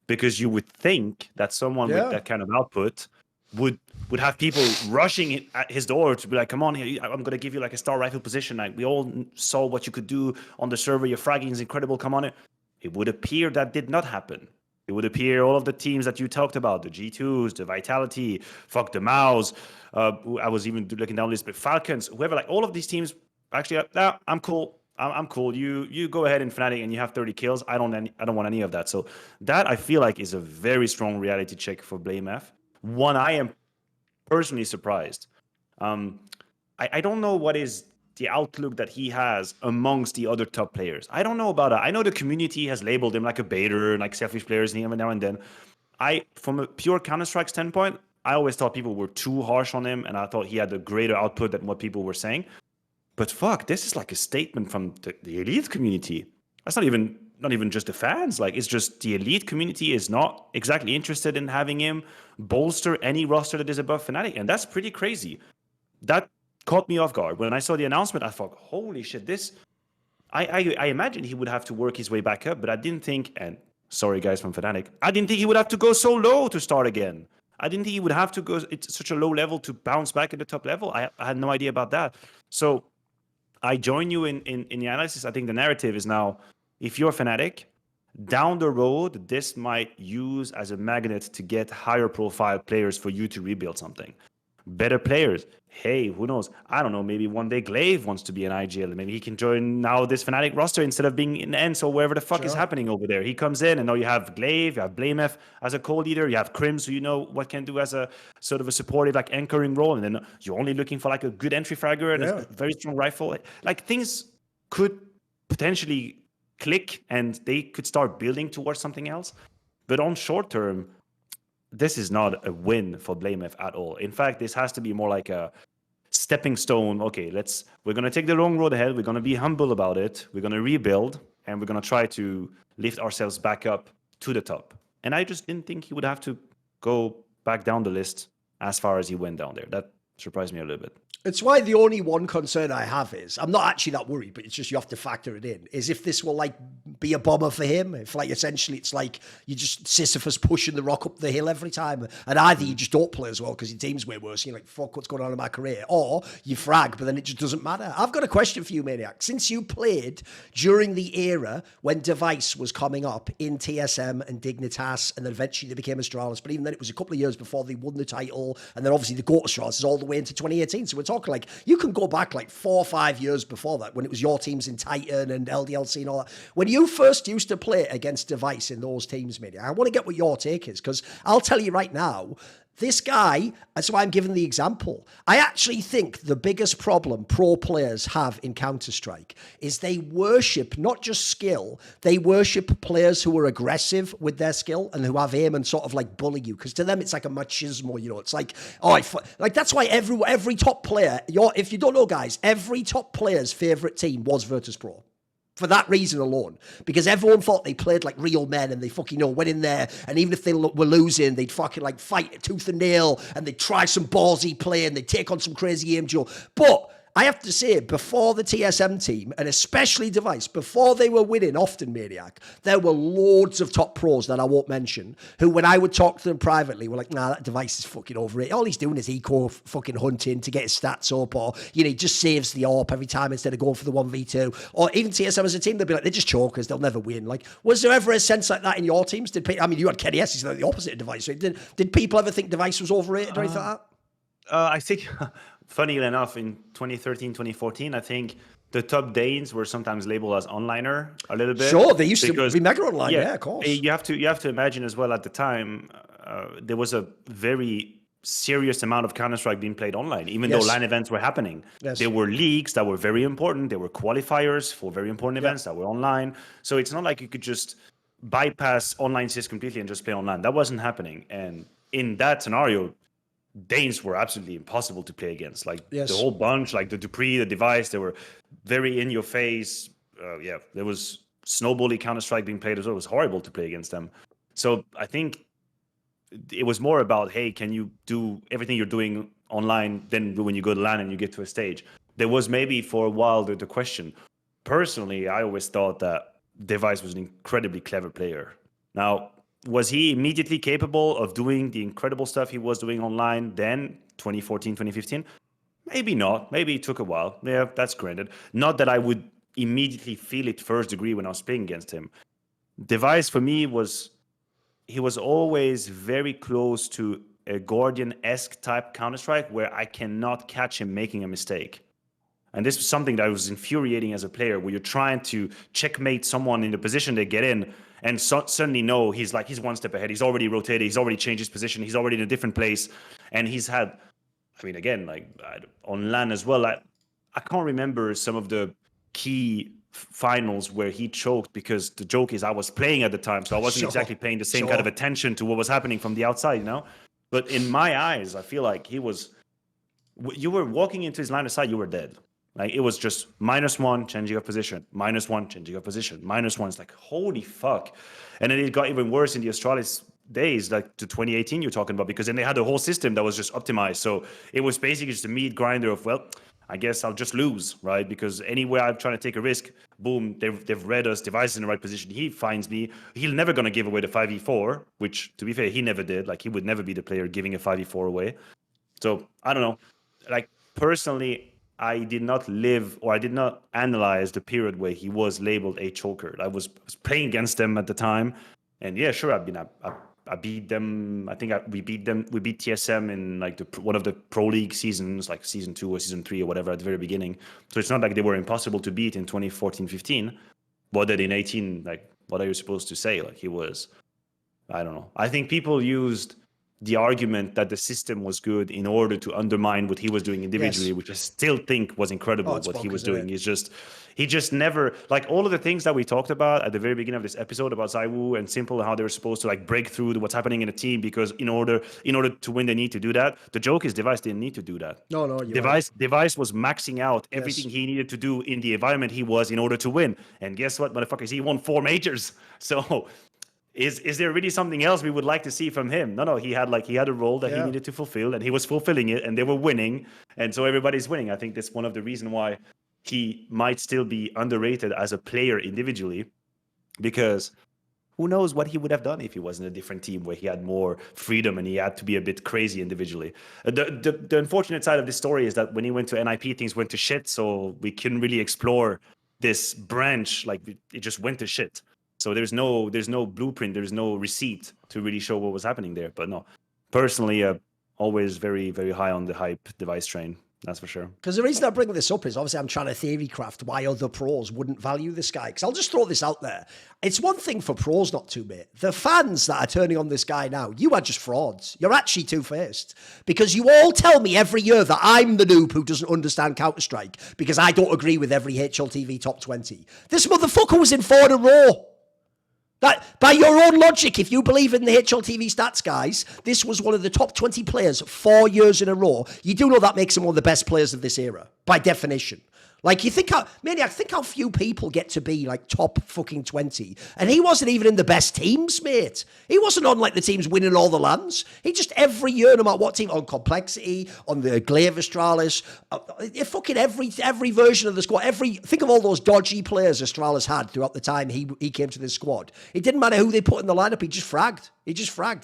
because you would think that someone with that kind of output would have people rushing at his door to be like, come on here, I'm going to give you like a star rifle position. Like, we all saw what you could do on the server. Your fragging is incredible. Come on. It would appear that did not happen. It would appear all of the teams that you talked about, the G2s, the Vitality, fuck the MOUZ, I was even looking down the list, but Falcons, whoever, like all of these teams, actually, I'm cool. I'm cool. You go ahead in Fnatic and you have 30 kills. I don't want any of that. So that, I feel like, is a very strong reality check for blameF. One, I am personally surprised. I don't know what is the outlook that he has amongst the other top players. I don't know about that. I know the community has labeled him like a baiter, like selfish players every now and then. From a pure Counter-Strike standpoint, I always thought people were too harsh on him, and I thought he had a greater output than what people were saying. But fuck, this is like a statement from the elite community. That's not even just the fans. Like, it's just the elite community is not exactly interested in having him bolster any roster that is above Fnatic, and that's pretty crazy. That caught me off guard. When I saw the announcement, I thought, holy shit, this... I imagined he would have to work his way back up, but I didn't think, and sorry guys from Fnatic, I didn't think he would have to go so low to start again. I didn't think he would have to go it's such a low level to bounce back at the top level. I had no idea about that. So I join you in the analysis. I think the narrative is now, if you're Fnatic, down the road, this might use as a magnet to get higher profile players for you to rebuild something. Better players. Hey, who knows? I don't know. Maybe one day glaive wants to be an IGL. Maybe he can join now this Fnatic roster instead of being in ENCE or wherever the fuck is happening over there. He comes in and now you have glaive, you have blameF as a co-leader, you have Crims, who you know what can do as a sort of a supportive, like anchoring role, and then you're only looking for like a good entry fragger and a very strong rifle. Like things could potentially click and they could start building towards something else. But on short term, this is not a win for blameF at all. In fact, this has to be more like a stepping stone. Okay, we're going to take the long road ahead. We're going to be humble about it. We're going to rebuild, and we're going to try to lift ourselves back up to the top. And I just didn't think he would have to go back down the list as far as he went down there. That surprised me a little bit. It's why the only one concern I have is, I'm not actually that worried, but it's just you have to factor it in, is if this will like be a bomber for him. If like essentially it's like you just Sisyphus pushing the rock up the hill every time. And either you just don't play as well because your team's way worse. You're like, fuck, what's going on in my career? Or you frag, but then it just doesn't matter. I've got a question for you, Maniac. Since you played during the era when Device was coming up in TSM and Dignitas, and then eventually they became Astralis, but even then it was a couple of years before they won the title, and then obviously the GOAT Astralis is all the way into 2018. So we're talking like, you can go back like 4 or 5 years before that when it was your teams in Titan and LDLC and all that. When you first used to play against Device in those teams, Maniac, I want to get what your take is, because I'll tell you right now, this guy, that's why I'm giving the example. I actually think the biggest problem pro players have in Counter-Strike is they worship not just skill, they worship players who are aggressive with their skill and who have aim and sort of like bully you. Because to them, it's like a machismo, you know, it's like, oh, like that's why every top player, if you don't know, guys, every top player's favorite team was Virtus.pro. For that reason alone, because everyone thought they played like real men and they fucking went in there, and even if they were losing, they'd fucking like fight tooth and nail and they'd try some ballsy play and they'd take on some crazy aim duel. But I have to say, before the TSM team, and especially Device, before they were winning often, Maniac, there were loads of top pros that I won't mention, who when I would talk to them privately, were like, nah, that Device is fucking overrated. All he's doing is eco fucking hunting to get his stats up, or, you know, he just saves the AWP every time instead of going for the 1v2. Or even TSM as a team, they'd be like, they're just chokers, they'll never win. Like, was there ever a sense like that in your teams? I mean, you had Kenny S, he's like the opposite of Device. So did people ever think Device was overrated or anything like that? I think... Funny enough, in 2013, 2014, I think the top Danes were sometimes labeled as onliner a little bit. Sure, they used to be mega online, yeah, of course. You have to imagine as well at the time, there was a very serious amount of Counter-Strike being played online, even though LAN events were happening. Yes. There were leagues that were very important. There were qualifiers for very important events that were online. So it's not like you could just bypass online cis completely and just play online. That wasn't happening. And in that scenario, Danes were absolutely impossible to play against. Like the whole bunch, like the Dupree, the Device, they were very in your face. There was snowbally Counter-Strike being played as well. It was horrible to play against them. So I think it was more about, hey, can you do everything you're doing online than when you go to LAN and you get to a stage? There was maybe for a while the question. Personally, I always thought that Device was an incredibly clever player. Now, was he immediately capable of doing the incredible stuff he was doing online then, 2014, 2015? Maybe not. Maybe it took a while. Yeah, that's granted. Not that I would immediately feel it first degree when I was playing against him. Device for me he was always very close to a Guardian-esque type Counter-Strike where I cannot catch him making a mistake. And this was something that was infuriating as a player, where you're trying to checkmate someone in the position they get in, and suddenly know he's one step ahead. He's already rotated. He's already changed his position. He's already in a different place. And he's had, I mean, again, like on LAN as well, I can't remember some of the key finals where he choked, because the joke is I was playing at the time, so I wasn't exactly paying the same kind of attention to what was happening from the outside, you know? But in my eyes, I feel like you were walking into his line of sight, you were dead. Like, it was just -1, changing of position, -1, changing of position, -1. It's like, holy fuck. And then it got even worse in the Astralis days, like the 2018 you're talking about, because then they had a whole system that was just optimized. So it was basically just a meat grinder of, well, I guess I'll just lose, right? Because anywhere I'm trying to take a risk, boom, they've read us, Device in the right position. He finds me. He's never going to give away the 5v4, which, to be fair, he never did. Like, he would never be the player giving a 5v4 away. So, I don't know. Like, personally, I did not live, or I did not analyze the period where he was labeled a choker. I was playing against them at the time, and yeah, sure, I beat them. I think we beat them. We beat TSM in like one of the Pro League seasons, like season 2 or season 3 or whatever, at the very beginning. So it's not like they were impossible to beat in 2014-15. But then in 18, like, what are you supposed to say? Like, he was, I don't know. I think people used the argument that the system was good in order to undermine what he was doing individually, which I still think was incredible. What he was doing is he just never, like, all of the things that we talked about at the very beginning of this episode about ZywOo and s1mple and how they were supposed to like break through to what's happening in a team, because in order to win they need to do that. The joke is Device didn't need to do that. No, Device was maxing out everything he needed to do in the environment he was in order to win. And guess what, motherfuckers, he won 4 majors. So is there really something else we would like to see from him? No, he had a role that he needed to fulfill, and he was fulfilling it, and they were winning, and so everybody's winning. I think that's one of the reasons why he might still be underrated as a player individually, because who knows what he would have done if he was in a different team where he had more freedom and he had to be a bit crazy individually. The unfortunate side of this story is that when he went to NIP, things went to shit, so we couldn't really explore this branch. Like, it just went to shit. So there's no blueprint, there's no receipt to really show what was happening there. But no, personally, always very, very high on the hype device train. That's for sure. Because the reason I bring this up is obviously I'm trying to theory craft why other pros wouldn't value this guy. Because I'll just throw this out there. It's one thing for pros not to, mate. The fans that are turning on this guy now, you are just frauds. You're actually two-faced. Because you all tell me every year that I'm the noob who doesn't understand Counter-Strike because I don't agree with every HLTV top 20. This motherfucker was in 4 in a row. That, by your own logic, if you believe in the HLTV stats, guys, this was one of the top 20 players 4 years in a row. You do know that makes him one of the best players of this era, by definition. Like, you think how, Maniac, think how few people get to be, like, top fucking 20. And he wasn't even in the best teams, mate. He wasn't on, like, the teams winning all the lands. He just, every year, no matter what team, on Complexity, on the Glaive Astralis, fucking every version of the squad, think of all those dodgy players Astralis had throughout the time he came to this squad. It didn't matter who they put in the lineup, he just fragged.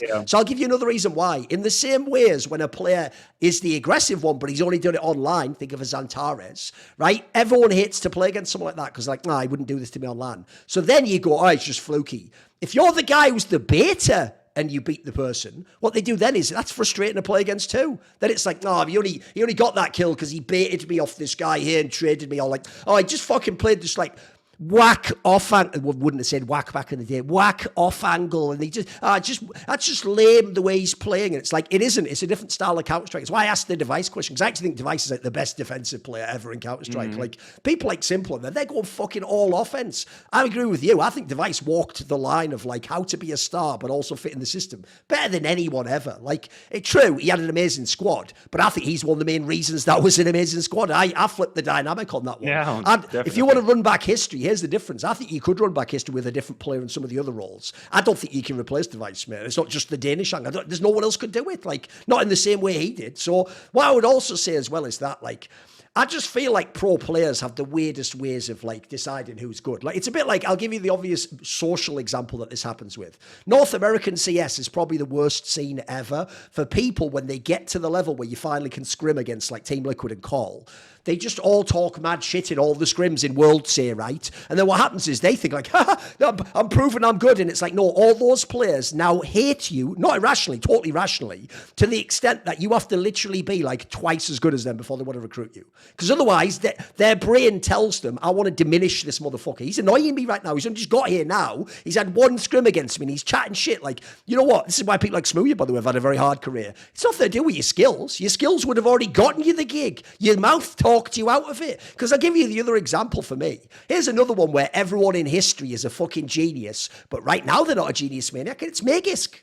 Yeah. So I'll give you another reason why. In the same way as when a player is the aggressive one, but he's only done it online, think of a Xantares, right? Everyone hates to play against someone like that because, like, nah, he wouldn't do this to me online. So then you go, oh, it's just fluky. If you're the guy who's the beta and you beat the person, what they do then is that's frustrating to play against too. Then it's like, no, he only got that kill because he baited me off this guy here and traded me all like, oh, I just fucking played this like whack off angle. Wouldn't have said whack back in the day. Whack off angle, and he that's just lame the way he's playing. And it's like it isn't. It's a different style of Counter-Strike. It's why I asked the Device question, because I actually think Device is like the best defensive player ever in Counter-Strike. Like people like s1mple, they're going fucking all offense. I agree with you. I think Device walked the line of like how to be a star but also fit in the system better than anyone ever. Like, it's true, he had an amazing squad, but I think he's one of the main reasons that was an amazing squad. I flipped the dynamic on that one. Yeah, and definitely. if you want to run back history, here's the difference. I think you could run back history with a different player in some of the other roles. I don't think you can replace Device, man. It's not just the Danish angle. There's no one else could do it. Like, not in the same way he did. So what I would also say as well is that, like, I just feel like pro players have the weirdest ways of like deciding who's good. Like, it's a bit like, I'll give you the obvious social example that this happens with. North American CS is probably the worst scene ever for people when they get to the level where you finally can scrim against like Team Liquid and Call. They just all talk mad shit in all the scrims in World say, right? And then what happens is they think like, I'm proving I'm good. And it's like, no, all those players now hate you, not irrationally, totally rationally, to the extent that you have to literally be like twice as good as them before they want to recruit you. Because otherwise, their brain tells them, I want to diminish this motherfucker. He's annoying me right now. He's only just got here now. He's had one scrim against me and he's chatting shit. Like, you know what? This is why people like s1mple, by the way, have had a very hard career. It's nothing to do with your skills. Your skills would have already gotten you the gig. Your mouth talked you out of it. Because I'll give you the other example for me. Here's another one where everyone in history is a fucking genius, but right now they're not a genius, Maniac. It's Magisk.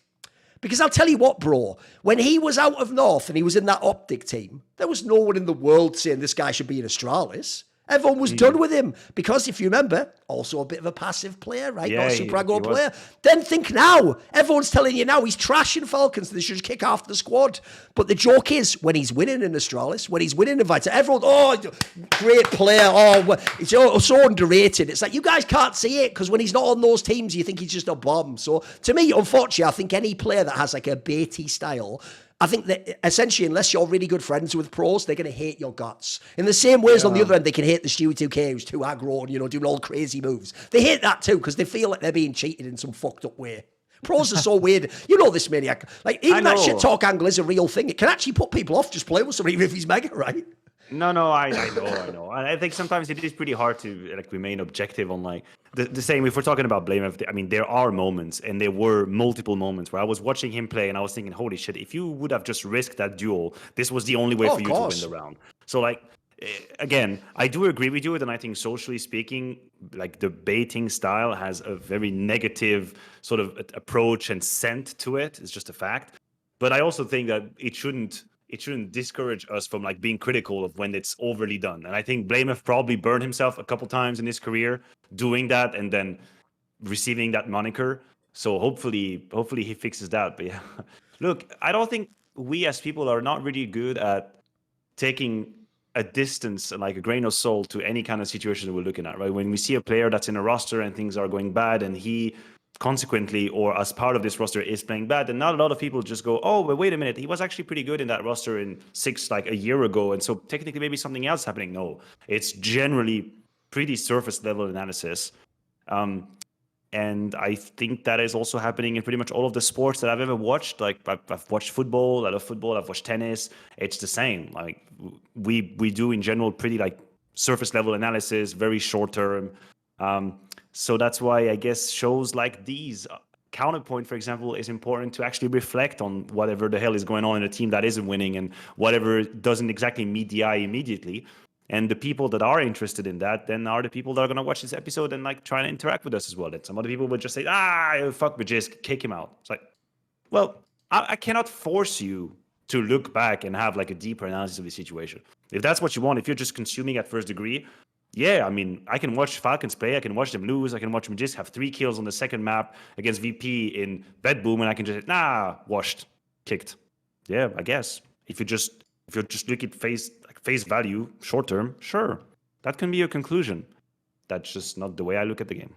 Because I'll tell you what, bro, when he was out of North and he was in that Optic team, there was no one in the world saying this guy should be in Astralis. Everyone was done with him because, if you remember, also a bit of a passive player, right? Yeah, not a super aggro player. Then think now. Everyone's telling you now he's trashing Falcons. They should just kick off the squad. But the joke is, when he's winning in Astralis, when he's winning in Vitality, everyone, oh, great player. Oh, it's so underrated. It's like, you guys can't see it because when he's not on those teams, you think he's just a bomb. So to me, unfortunately, I think any player that has like a Beatty style, I think that essentially, unless you're really good friends with pros, they're going to hate your guts. In the same way as on the other end, they can hate the Stewie 2K who's too aggro and, you know, doing all crazy moves. They hate that too because they feel like they're being cheated in some fucked up way. Pros are so weird. You know this, Maniac. Like, even that shit talk angle is a real thing. It can actually put people off just playing with somebody even if he's mega, right? No, I know. I think sometimes it is pretty hard to like remain objective on like the same. If we're talking about blameF, I mean, there are moments, and there were multiple moments where I was watching him play, and I was thinking, holy shit! If you would have just risked that duel, this was the only way for you to win the round. So like, again, I do agree with you, and I think socially speaking, like the baiting style has a very negative sort of approach and scent to it. It's just a fact. But I also think that it shouldn't discourage us from like being critical of when it's overly done. And I think blameF probably burned himself a couple times in his career doing that and then receiving that moniker. So hopefully he fixes that. But yeah, look, I don't think we as people are not really good at taking a distance and like a grain of salt to any kind of situation that we're looking at, right? When we see a player that's in a roster and things are going bad and he consequently or as part of this roster is playing bad, and not a lot of people just go, oh, but wait a minute, he was actually pretty good in that roster in six, like a year ago. And so technically maybe something else happening. No, it's generally pretty surface level analysis. And I think that is also happening in pretty much all of the sports that I've ever watched. Like I've watched football, I love football. I've watched tennis. It's the same. Like we do in general pretty like surface level analysis, very short term. So that's why I guess shows like these, Counterpoint, for example, is important to actually reflect on whatever the hell is going on in a team that isn't winning and whatever doesn't exactly meet the eye immediately. And the people that are interested in that then are the people that are going to watch this episode and like try to interact with us as well. And some other people would just say, fuck, but just kick him out. It's like, well, I cannot force you to look back and have like a deeper analysis of the situation. If that's what you want, if you're just consuming at first degree, yeah, I mean, I can watch Falcons play, I can watch them lose, I can watch them just have 3 kills on the second map against VP in Bedboom, and I can just washed, kicked. Yeah, I guess. If you're just looking at face value, short term, sure, that can be a conclusion. That's just not the way I look at the game.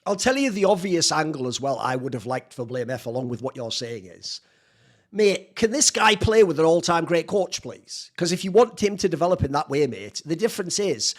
I'll tell you the obvious angle as well I would have liked for blameF along with what you're saying is, mate, can this guy play with an all-time great coach, please? Because if you want him to develop in that way, mate, the difference is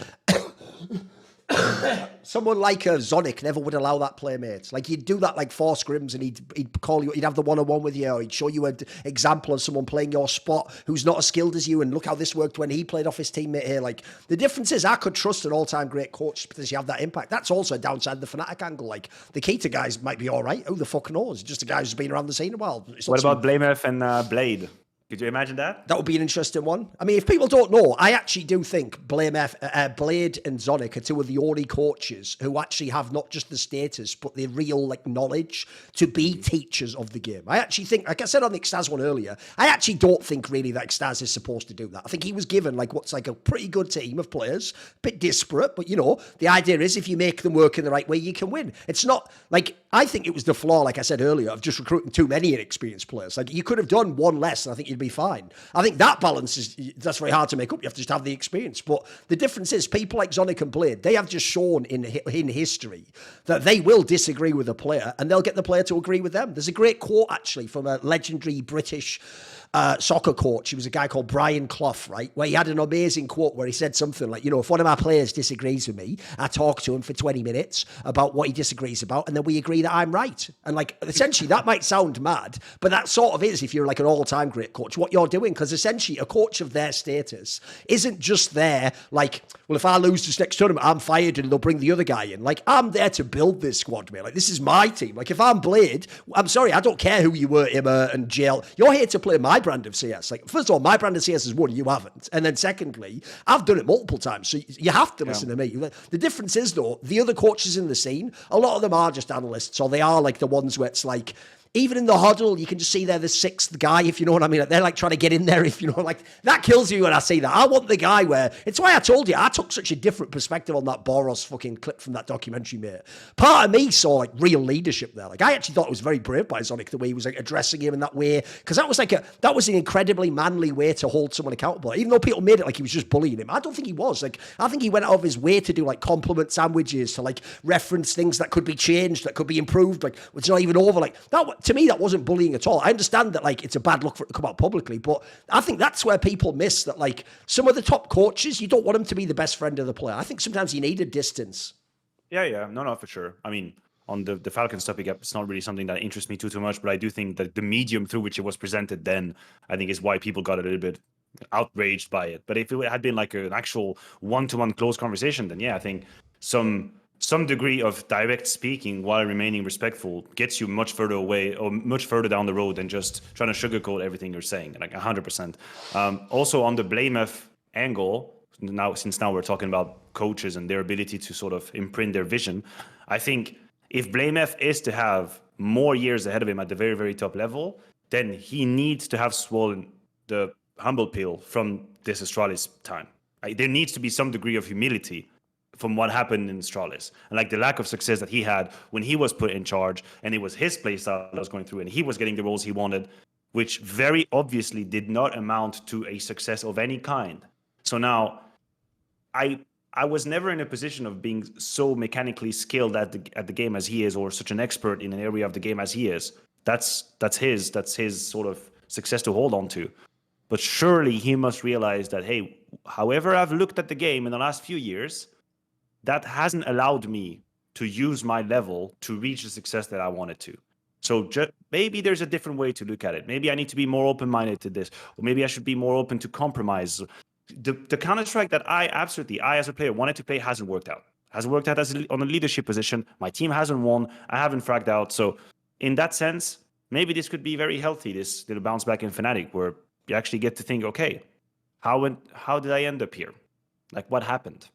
someone like a Zonic never would allow that play, mate. Like, you'd do that like 4 scrims and he'd call you, he'd have the one-on-one with you, or he'd show you an example of someone playing your spot who's not as skilled as you, and look how this worked when he played off his teammate here. Like, the difference is I could trust an all-time great coach because you have that impact. That's also a downside of the Fnatic angle. Like, the Keita guys might be all right. Who the fuck knows? Just a guy who's been around the scene a while. What about blameF and Blade? Could you imagine that? That would be an interesting one. I mean, if people don't know, I actually do think Blade and Zonic are 2 of the only coaches who actually have not just the status, but the real like knowledge to be teachers of the game. I actually think, like I said on the Xtaz one earlier, I actually don't think really that Xtaz is supposed to do that. I think he was given like what's like a pretty good team of players, a bit disparate, but you know, the idea is if you make them work in the right way, you can win. It's not like, I think it was the flaw, like I said earlier, of just recruiting too many inexperienced players. Like, you could have done one less and I think you'd be fine. I think that balance that's very hard to make up. You have to just have the experience. But the difference is people like Zonic and Blade, they have just shown in history that they will disagree with a player and they'll get the player to agree with them. There's a great quote actually from a legendary British soccer coach. He was a guy called Brian Clough, right? Where he had an amazing quote where he said something like, you know, if one of my players disagrees with me, I talk to him for 20 minutes about what he disagrees about, and then we agree that I'm right. And like, essentially that might sound mad, but that sort of is, if you're like an all-time great coach, what you're doing. Because essentially a coach of their status isn't just there like, well, if I lose this next tournament, I'm fired and they'll bring the other guy in. Like, I'm there to build this squad, mate. Like, this is my team. Like, if I'm Blade, I'm sorry, I don't care who you were, Emma and JL. You're here to play my brand of CS. Like, first of all, my brand of CS has won, you haven't. And then secondly, I've done it multiple times, so you have to listen to me. The difference is, though, the other coaches in the scene, a lot of them are just analysts, or they are like the ones where it's like, even in the huddle, you can just see they're the 6th guy, if you know what I mean. They're like trying to get in there, if you know, like, that kills me when I see that. I want the guy where, it's why I told you, I took such a different perspective on that Boros fucking clip from that documentary, mate. Part of me saw like real leadership there. Like, I actually thought it was very brave by Zonic, the way he was like addressing him in that way. Because that was an incredibly manly way to hold someone accountable. Even though people made it like he was just bullying him, I don't think he was. Like, I think he went out of his way to do like compliment sandwiches, to like reference things that could be changed, that could be improved, like, it's not even over. Like, that, to me, that wasn't bullying at all. I understand that like it's a bad look for it to come out publicly, but I think that's where people miss that. Like, some of the top coaches, you don't want them to be the best friend of the player. I think sometimes you need a distance. Yeah, no, for sure. I mean, on the Falcons topic, it's not really something that interests me too much, but I do think that the medium through which it was presented then, I think, is why people got a little bit outraged by it. But if it had been like an actual one-to-one close conversation, then yeah, I think some degree of direct speaking while remaining respectful gets you much further away or much further down the road than just trying to sugarcoat everything you're saying, like 100%. Also on the blameF angle, since now we're talking about coaches and their ability to sort of imprint their vision, I think if blameF is to have more years ahead of him at the very, very top level, then he needs to have swollen the humble pill from this Astralis time. There needs to be some degree of humility from what happened in Astralis, and like the lack of success that he had when he was put in charge, and it was his playstyle that was going through, and he was getting the roles he wanted, which very obviously did not amount to a success of any kind. So now, I was never in a position of being so mechanically skilled at the game as he is, or such an expert in an area of the game as he is. That's his sort of success to hold on to. But surely he must realize that, hey, however I've looked at the game in the last few years, that hasn't allowed me to use my level to reach the success that I wanted to. So maybe there's a different way to look at it. Maybe I need to be more open-minded to this, or maybe I should be more open to compromise. The Counter-Strike that I as a player wanted to play hasn't worked out. Hasn't worked out on a leadership position. My team hasn't won. I haven't fragged out. So in that sense, maybe this could be very healthy, this little bounce back in Fnatic, where you actually get to think, okay, how did I end up here? Like, what happened?